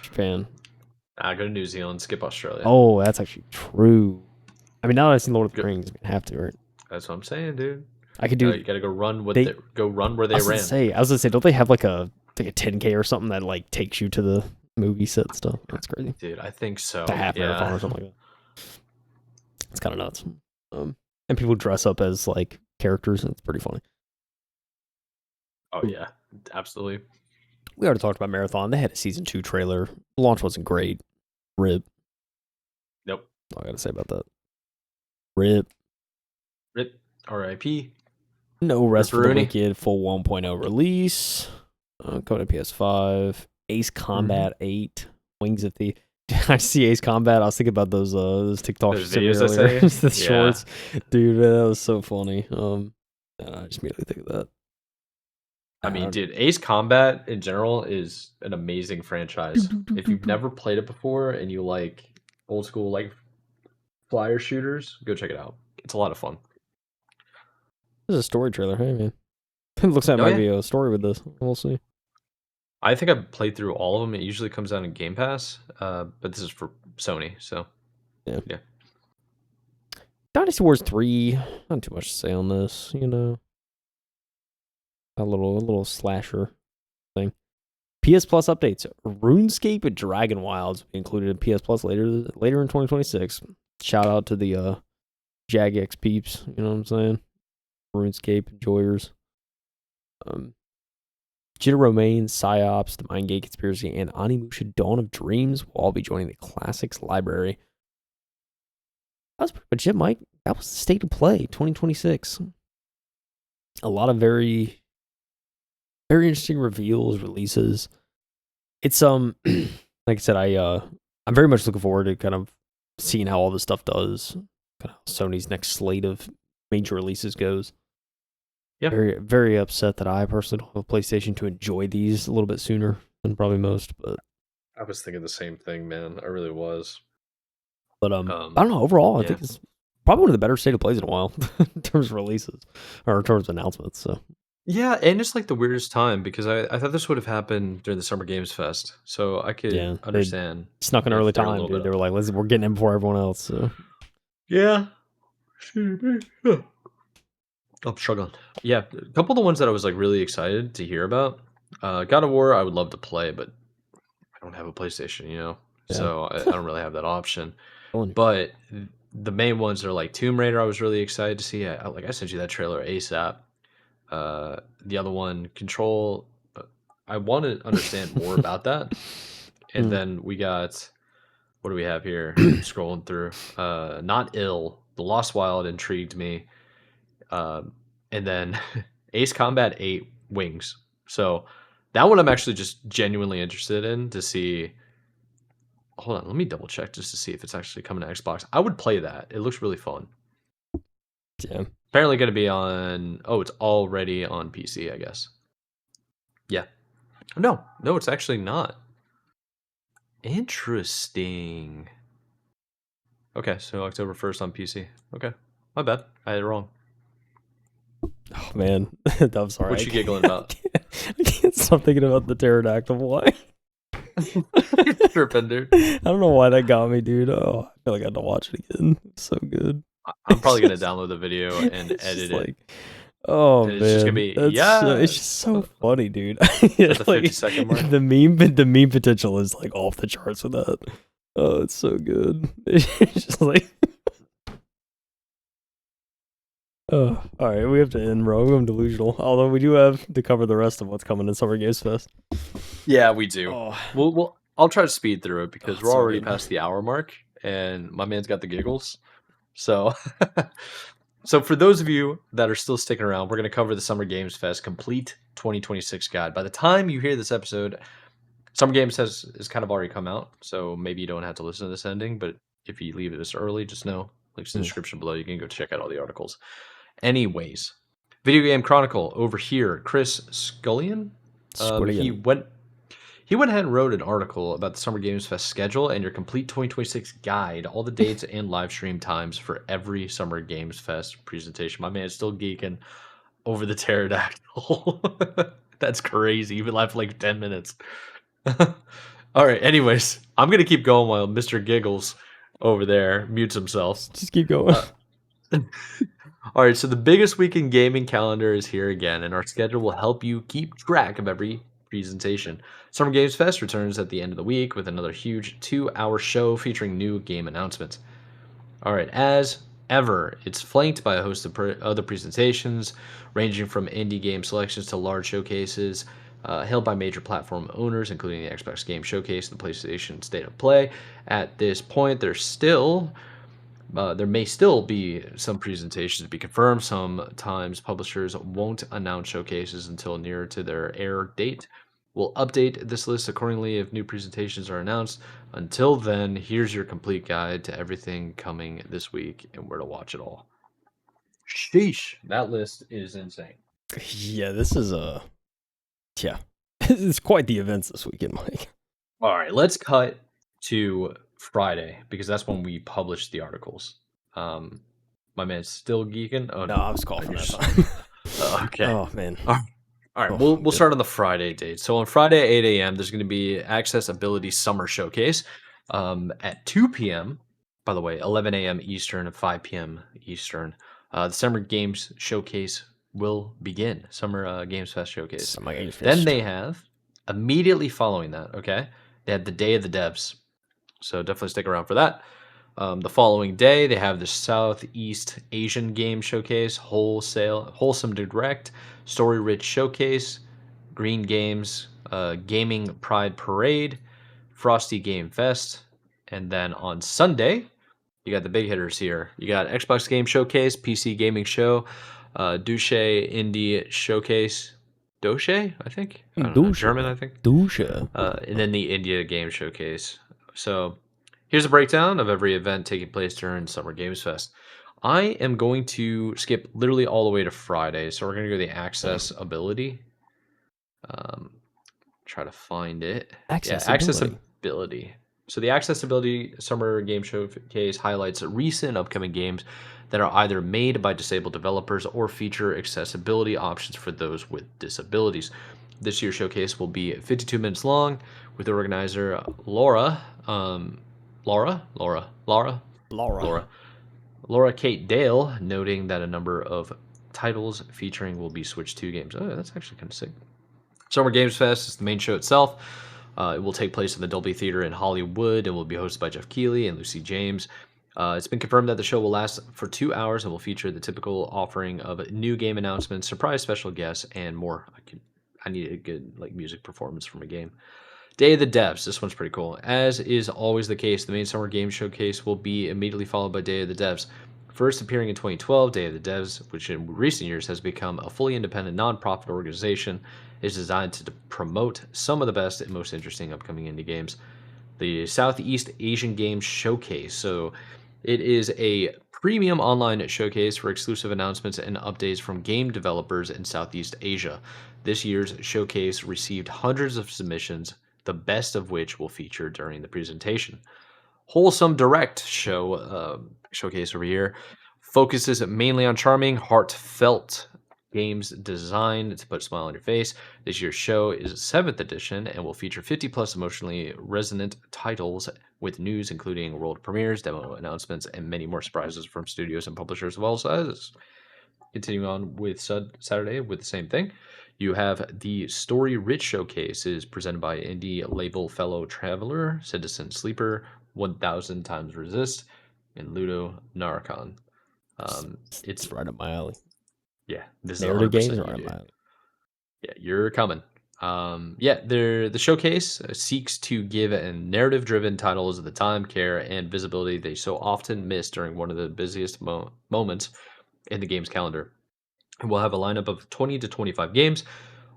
Japan. Go to New Zealand, skip Australia. Oh, that's actually true. I mean, now that I've seen Lord of the Go, Rings, I have to, right? that's what I'm saying, dude. I could do. You gotta go run what They. they go run where I they was gonna ran. say. Don't they have like a 10K or something that like takes you to the movie set stuff? That's crazy. Dude, I think so. It's a half marathon Yeah. or something like that. It's kind of nuts. And people dress up as like characters, and it's pretty funny. Oh yeah, absolutely. We already talked about Marathon. They had a season 2 trailer. The launch wasn't great. Rip. Nope. All I gotta say about that. Rip. Rip. R.I.P. No Rest for the Ripperoonie. Wicked full 1.0 release. Coming to PS5. Ace Combat 8. Wings of the. I see Ace Combat. I was thinking about those TikTok Those videos videos I earlier. say? The Yeah. shorts. Dude, man, that was so funny. I just immediately think of that. I mean, dude, Ace Combat in general is an amazing franchise. If you've never played it before and you like old school like flyer shooters, go check it out. It's a lot of fun. This is a story trailer. Hey, man. It looks like it Oh might yeah. be a story with this. We'll see. I think I've played through all of them. It usually comes out in Game Pass, but this is for Sony, so Yeah. yeah. Dynasty Wars 3. Not too much to say on this, you know. A little slasher thing. PS Plus updates. RuneScape and Dragon Wilds will be included in PS Plus later in 2026. Shout out to the Jagex peeps, you know what I'm saying? RuneScape enjoyers. Jita Romaine, Psyops, The Mind Gate Conspiracy, and Animusha Dawn of Dreams will all be joining the Classics library. That was pretty much it, Mike. That was the state of play 2026. A lot of very interesting reveals, releases. It's like I said, I'm very much looking forward to kind of seeing how all this stuff does. Kind of Sony's next slate of major releases goes. Yeah. Very, very upset that I personally don't have a PlayStation to enjoy these a little bit sooner than probably most. But I was thinking the same thing, man. I really was. I don't know. Overall, I yeah. think it's probably one of the better state of plays in a while in terms of releases or in terms of announcements. So Yeah, and it's like the weirdest time because I thought this would have happened during the Summer Games Fest, so I could yeah, they understand snuck an if early they're a time, little dude. bit They were like, we're getting in before everyone else. So Yeah. I'm struggling. Yeah, a couple of the ones that I was like really excited to hear about. God of War, I would love to play, but I don't have a PlayStation, you know, yeah, so I don't really have that option. telling you. But the main ones are like Tomb Raider. I was really excited to see. Like I sent you that trailer ASAP. The other one, Control. I want to understand more about that. And then we got what do we have here? Scrolling through. Not Ill. The Lost Wild intrigued me. And then Ace Combat 8 Wings. So that one I'm actually just genuinely interested in to see. Hold on, let me double check just to see if it's actually coming to Xbox. I would play that. It looks really fun. Yeah. Apparently going to be on. Oh, it's already on PC, I guess. Yeah. No, it's actually not. Interesting. Okay, so October 1st on PC. Okay, my bad. I had it wrong. Oh man, I'm sorry. What you giggling about? I can't stop thinking about the pterodactyl. Why? You're tripping, dude. I don't know why that got me, dude. Oh, I feel like I had to watch it again. It's so good. I'm probably It's gonna just, download the video and it's just edit it, like, oh and it's just gonna man, be that's it's yes. just so funny, dude. At the Like 50-second mark. the meme potential is like off the charts with that. Oh, it's so good. It's just like, oh, all right, we have to end, bro. I'm delusional. Although we do have to cover the rest of what's coming in Summer Games Fest. Yeah, we do. Oh, I'll try to speed through it because it's we're so already good. past the hour mark, and my man's got the giggles. So, so for those of you that are still sticking around, we're gonna cover the Summer Games Fest Complete 2026 Guide. By the time you hear this episode, Summer Games has kind of already come out, so maybe you don't have to listen to this ending. But if you leave it this early, just know links in the Mm. description below. You can go check out all the articles. Anyways, Video Game Chronicle over here, Chris Scullion. He Squillion. went ahead and wrote an article about the Summer Games Fest schedule and your complete 2026 guide, all the dates and live stream times for every Summer Games Fest presentation. My man's still geeking over the pterodactyl. That's crazy. You've been live for like 10 minutes. All right. Anyways, I'm gonna keep going while Mr. Giggles over there mutes himself. Just keep going. All right, so the biggest week in gaming calendar is here again, and our schedule will help you keep track of every presentation. Summer Games Fest returns at the end of the week with another huge 2-hour show featuring new game announcements. All right, as ever, it's flanked by a host of other presentations, ranging from indie game selections to large showcases, held by major platform owners, including the Xbox Game Showcase and the PlayStation State of Play. At this point, there may still be some presentations to be confirmed. Sometimes publishers won't announce showcases until nearer to their air date. We'll update this list accordingly if new presentations are announced. Until then, here's your complete guide to everything coming this week and where to watch it all. Sheesh, that list is insane. Yeah, this is yeah, it's quite the events this weekend, Mike. All right, let's cut to Friday because that's when we published the articles. My man's still geeking. Oh No, no, I was coughing you're that just time. okay. Oh man. All right, Oh, we'll good. start on the Friday date. So on Friday at 8 a.m., there's going to be Accessibility Summer Showcase at 2 p.m. By the way, 11 a.m. Eastern and 5 p.m. Eastern. The Summer Games Showcase will begin. Summer Games Fest Showcase. Summer Games Then Fest. they have immediately following that. Okay, they have the Day of the Devs. So definitely stick around for that. The following day, they have the Southeast Asian Game Showcase, Wholesome Direct, Story Rich Showcase, Green Games, Gaming Pride Parade, Frosty Game Fest, and then on Sunday, you got the big hitters here. You got Xbox Game Showcase, PC Gaming Show, Douche Indie Showcase, Doche, I think. I don't know, German, Dusha. I think. Dusha. And then the India Game Showcase. So here's a breakdown of every event taking place during Summer Games Fest. I am going to skip literally all the way to Friday. So we're going to go to the accessibility. Um, try to find it. Yeah, Accessibility. accessibility. So the accessibility Summer Game Showcase highlights recent upcoming games that are either made by disabled developers or feature accessibility options for those with disabilities. This year's showcase will be 52 minutes long, with organizer Laura. Laura Kate Dale noting that a number of titles featuring will be Switch 2 games. Oh, that's actually kind of sick. Summer Games Fest is the main show itself. It will take place in the Dolby Theater in Hollywood and will be hosted by Jeff Keighley and Lucy James. It's been confirmed that the show will last for 2 hours and will feature the typical offering of new game announcements, surprise special guests, and more. I need a good music performance from a game. Day of the Devs. This one's pretty cool. As is always the case, the main Summer Game Showcase will be immediately followed by Day of the Devs. First appearing in 2012, Day of the Devs, which in recent years has become a fully independent nonprofit organization, is designed to promote some of the best and most interesting upcoming indie games. The Southeast Asian Games Showcase. So it is a premium online showcase for exclusive announcements and updates from game developers in Southeast Asia. This year's showcase received hundreds of submissions, the best of which will feature during the presentation. Wholesome Direct showcase over here focuses mainly on charming, heartfelt games designed to put a smile on your face. This year's show is 7th edition and will feature 50 plus emotionally resonant titles with news including world premieres, demo announcements, and many more surprises from studios and publishers of all sizes. Continuing on with Saturday with the same thing, you have the Story Rich Showcase is presented by indie label Fellow Traveler, Citizen Sleeper, 1000 Times Resist, and Ludo Narcon. It's It's right up my alley. yeah, this is Narrative games 100% are you, right up my dude. alley. Yeah, you're coming. Yeah, the showcase seeks to give a narrative-driven titles the time, care, and visibility they so often miss during one of the busiest moments in the game's calendar. We'll have a lineup of 20 to 25 games,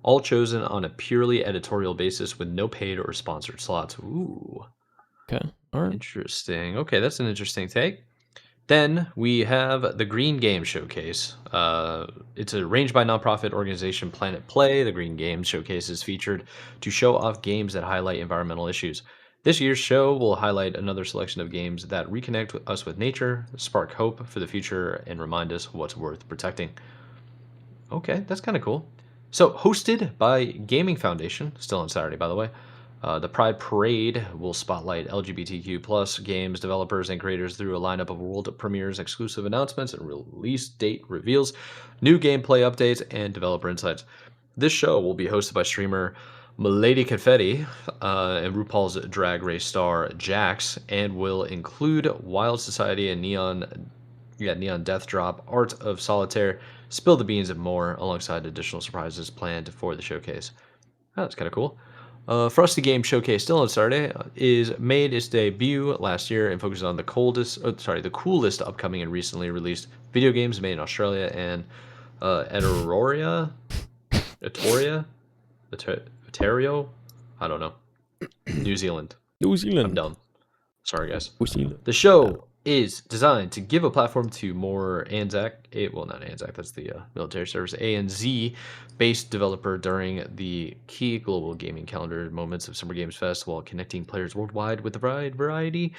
all chosen on a purely editorial basis with no paid or sponsored slots. Ooh, Okay. All right. interesting. Okay, that's an interesting take. Then we have the Green Game Showcase. It's arranged by nonprofit organization Planet Play. The Green Game Showcase is featured to show off games that highlight environmental issues. This year's show will highlight another selection of games that reconnect us with nature, spark hope for the future, and remind us what's worth protecting. Okay, that's kind of cool. So, hosted by Gaming Foundation, still on Saturday, by the way, the Pride Parade will spotlight LGBTQ plus games developers and creators through a lineup of world premieres, exclusive announcements, and release date reveals, new gameplay updates, and developer insights. This show will be hosted by streamer Milady Confetti and RuPaul's Drag Race star Jax, and will include Wild Society and Neon Death Drop, Art of Solitaire, Spill the Beans, and more, alongside additional surprises planned for the showcase. Oh, that's kind of cool. Frosty Game Showcase, still on Saturday, is made its debut last year and focuses on the coolest upcoming and recently released video games made in Australia and Etoria, Etoria, Ontario, I don't know, New Zealand. New I'm Zealand. dumb. Sorry, guys. New Zealand. The show is designed to give a platform to more not ANZAC, that's the military service, ANZ based developer during the key global gaming calendar moments of Summer Games Fest while connecting players worldwide with a wide variety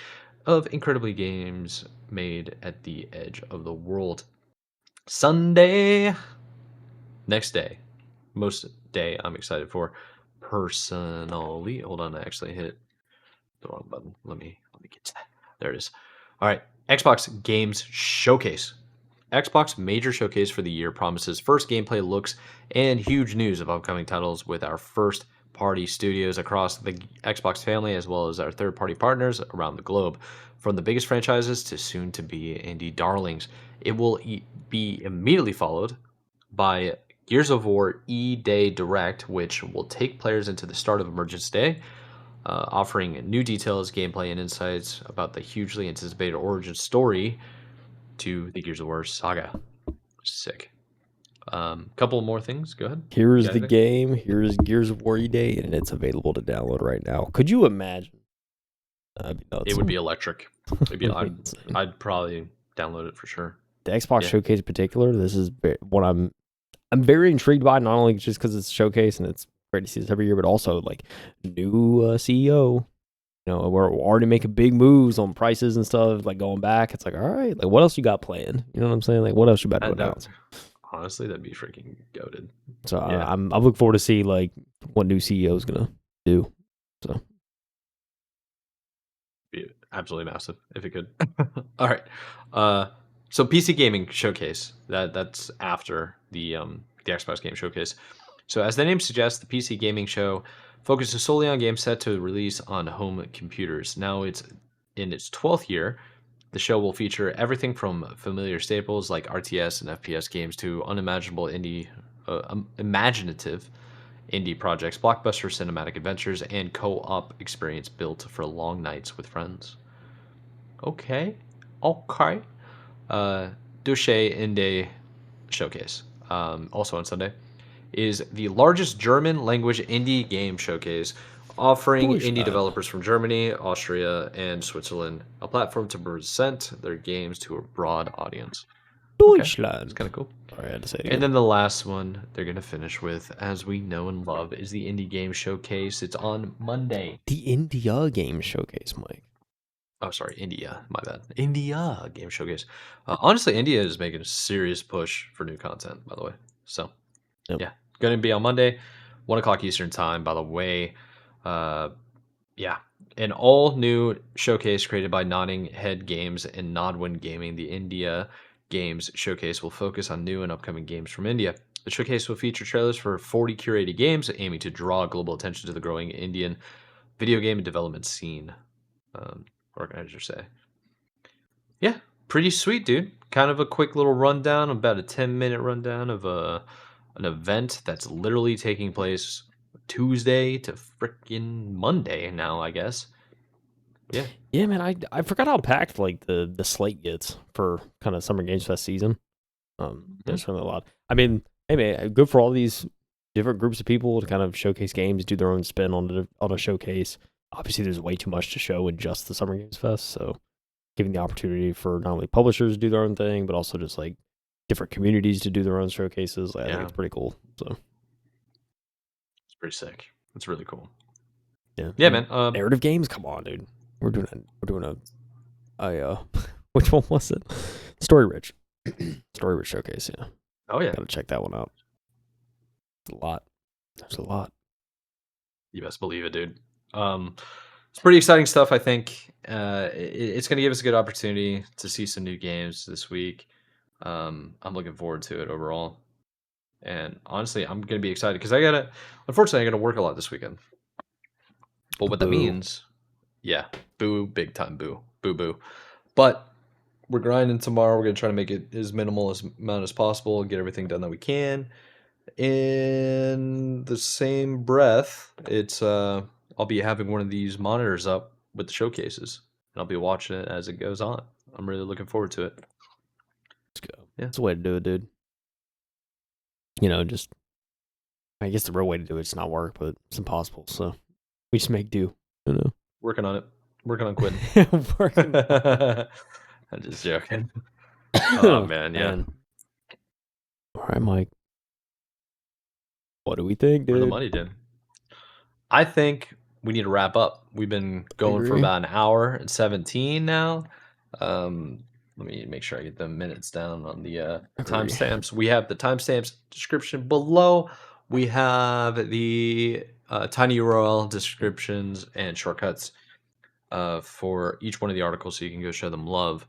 of incredibly games made at the edge of the world. Sunday, next day, most day I'm excited for personally. Hold on, I actually hit the wrong button. Let me get to that. There it is. All right, Xbox Games Showcase. Xbox major showcase for the year promises first gameplay looks and huge news of upcoming titles with our first party studios across the Xbox family as well as our third party partners around the globe. From the biggest franchises to soon to be indie darlings, it will be immediately followed by Gears of War E-Day Direct, which will take players into the start of Emergence Day, offering new details, gameplay, and insights about the hugely anticipated origin story to the Gears of War saga. Sick. Couple more things. Go ahead. You Here's got the anything? game. Here's Gears of War Day, and it's available to download right now. Could you imagine? That'd be nuts. It would be electric. It'd be. That'd be insane. I'd probably download it for sure. The Xbox Yeah. Showcase in particular, this is what I'm very intrigued by, not only just because it's a showcase and it's great to see this every year, but also like new CEO. You know, we're already making big moves on prices and stuff, like going back. It's like, all right, like what else you got planned? You know what I'm saying? Like what else you about to announce? Honestly, that'd be freaking goated. So Yeah. I'm looking forward to see like what new CEO is gonna do. So Be absolutely massive if it could. All right. So PC gaming showcase. That's after the Xbox game showcase. So as the name suggests, the PC gaming show focuses solely on games set to release on home computers. Now it's in its 12th year. The show will feature everything from familiar staples like RTS and FPS games to imaginative indie projects, blockbuster cinematic adventures, and co-op experience built for long nights with friends. Okay. Okay. Dusche Inde Showcase, also on Sunday, is the largest German language indie game showcase, offering indie Deutschland. developers from Germany, Austria, and Switzerland a platform to present their games to a broad audience. Okay, it's Deutschland. kind of cool. Sorry, I had to say it And again. then the last one they're going to finish with, as we know and love, is the Indie Game Showcase. It's on Monday. The India Game Showcase, Mike. Oh, sorry, India. My bad. India Game Showcase. Honestly, India is making a serious push for new content, by the way. So, Yep. yeah, going to be on Monday, 1 o'clock Eastern time, by the way. Uh, yeah, an all new showcase created by Nodding Head Games and Nodwin Gaming. The India Games Showcase will focus on new and upcoming games from India. The showcase will feature trailers for 40 curated games, aiming to draw global attention to the growing Indian video game development scene. Organizers say. Yeah, pretty sweet, dude. Kind of a quick little rundown, about a 10-minute rundown of an event that's literally taking place Tuesday to freaking Monday now, I guess. Yeah. Yeah, man, I forgot how packed like the slate gets for kind of Summer Games Fest season. Mhm. There's really a lot. I mean, hey man, good for all these different groups of people to kind of showcase games, do their own spin on a showcase. Obviously, there's way too much to show in just the Summer Games Fest, so giving the opportunity for not only publishers to do their own thing, but also just like different communities to do their own showcases. I think Yeah, it's pretty cool. So it's pretty sick. It's really cool. yeah, Yeah, and man. narrative games, come on, dude. We're doing a which one was it? Story Rich. Story Rich showcase. Yeah, Oh yeah, gotta check that one out. It's a lot. There's a lot. you best believe it, dude. It's pretty exciting stuff. I think it's going to give us a good opportunity to see some new games this week. I'm looking forward to it overall. And honestly, I'm gonna be excited because unfortunately, I gotta work a lot this weekend. But what that Boo. means, yeah, boo, big time boo, boo, boo. But we're grinding tomorrow. We're gonna try to make it as minimal as amount as possible, get everything done that we can. In the same breath, I'll be having one of these monitors up with the showcases, and I'll be watching it as it goes on. I'm really looking forward to it. Let's go. Yeah, It's the way to do it, dude. Just I guess the real way to do it's not work, but it's impossible. So we just make do. You know, working on it. Working on quitting. working. I'm just joking. Oh man, yeah. Man, all right, Mike. What do we think, Where the dude? money did. I think we need to wrap up. We've been I going for agree. about an hour and 17 now. Let me make sure I get the minutes down on the Agree. timestamps. We have the timestamps description below. We have the tiny URL descriptions and shortcuts for each one of the articles so you can go show them love.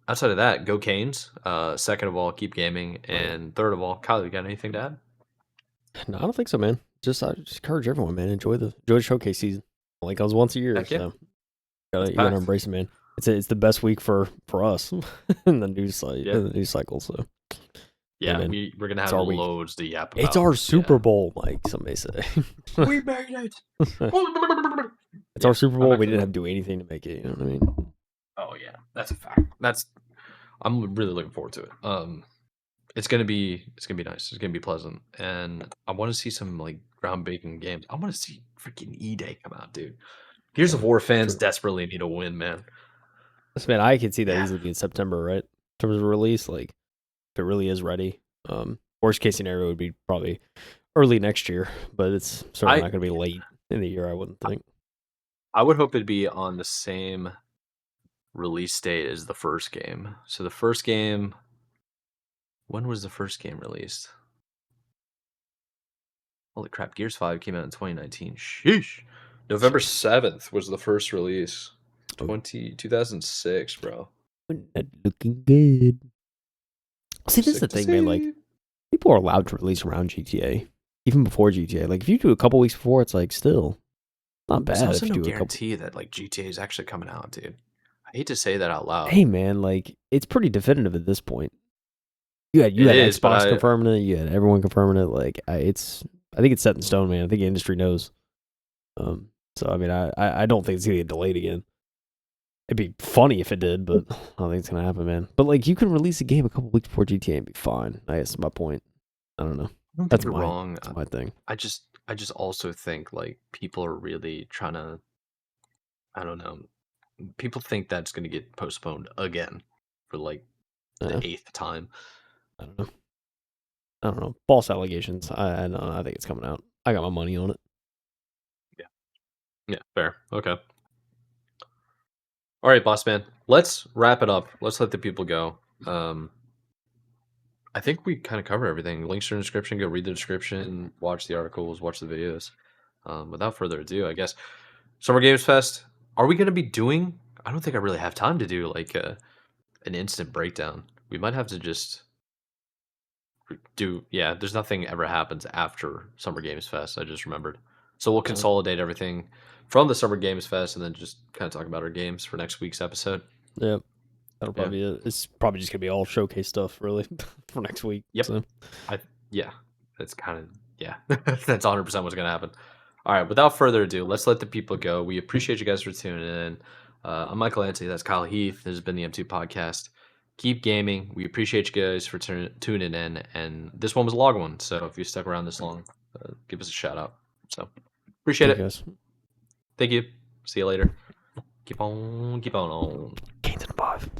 Outside of that, go Canes. Second of all, keep gaming. Oh yeah. And third of all, Kyle, you got anything to add? No, I don't think so, man. I just encourage everyone, man. Enjoy the showcase season. Like I was once a year, Heck yeah, so it's you gotta packed. embrace it, man. It's the best week for us in the Yeah. news cycle. So yeah, Yeah, man. we're gonna It's have our week. loads to yap It's about. our Yeah. Super Bowl, Mike. Some may say. We made it. It's our Yeah, Super I'm Bowl. We actually didn't have looking. to do anything to make it. You know what I mean? Oh yeah, that's a fact. I'm really looking forward to it. It's gonna be nice. It's gonna be pleasant, and I want to see some like groundbreaking games. I want to see freaking E-Day come out, dude. Gears of Yeah, War fans true. desperately need a win, man. This man, I could see that Yeah, easily being September, right? In terms of release, like if it really is ready. Worst case scenario would be probably early next year, but it's certainly I not going to be late in the year. I wouldn't think. I would hope it'd be on the same release date as the first game. So the first game, when was the first game released? Holy crap, Gears 5 came out in 2019. Sheesh. November Shit. 7th was the first release. Oh, 2006, bro. not looking good. See, this is Sick the to thing, man. Like see. people are allowed to release around GTA, even before GTA. Like if you do a couple weeks before, it's like still not There's bad also if you no do a couple. guarantee that like GTA is actually coming out, dude. I hate to say that out loud. Hey, man, like it's pretty definitive at this point. You It had is, but Xbox confirming it. You had everyone confirming it. Like I think it's set in stone, man. I think the industry knows. So I mean, I don't think it's gonna get delayed again. It'd be funny if it did, but I don't think it's gonna happen, man. But like, you can release a game a couple weeks before GTA and be fine. I guess is my point. I don't know. don't get That's me my wrong. that's my thing. I just also think like people are really trying to. I don't know. People think that's going to get postponed again for like Yeah, the eighth time. I don't know. I don't know. False allegations. I don't know. I think it's coming out. I got my money on it. Yeah. Yeah. Fair. Okay. All right, boss man. Let's wrap it up. Let's let the people go. I think we kind of cover everything. Links are in the description. Go read the description, watch the articles, watch the videos. Without further ado, I guess Summer Games Fest. Are we going to be doing? I don't think I really have time to do like an instant breakdown. We might have to just do. Yeah, there's nothing ever happens after Summer Games Fest. I just remembered. So we'll Yeah. consolidate everything from the Summer Games Fest and then just kind of talk about our games for next week's episode. Yep. That'll Yeah. probably be it. It's probably just gonna be all showcase stuff really for next week. Yep. So Yeah. That's kind of yeah. That's 100% what's gonna happen. All right. Without further ado, let's let the people go. We appreciate you guys for tuning in. I'm Michael Anthony. That's Kyle Heath. This has been the M2 podcast. Keep gaming. We appreciate you guys for tuning in. And this one was a long one. So if you stuck around this long, give us a shout out. So appreciate thank you it. guys. Thank you. See you later. Keep on. Gains in 5.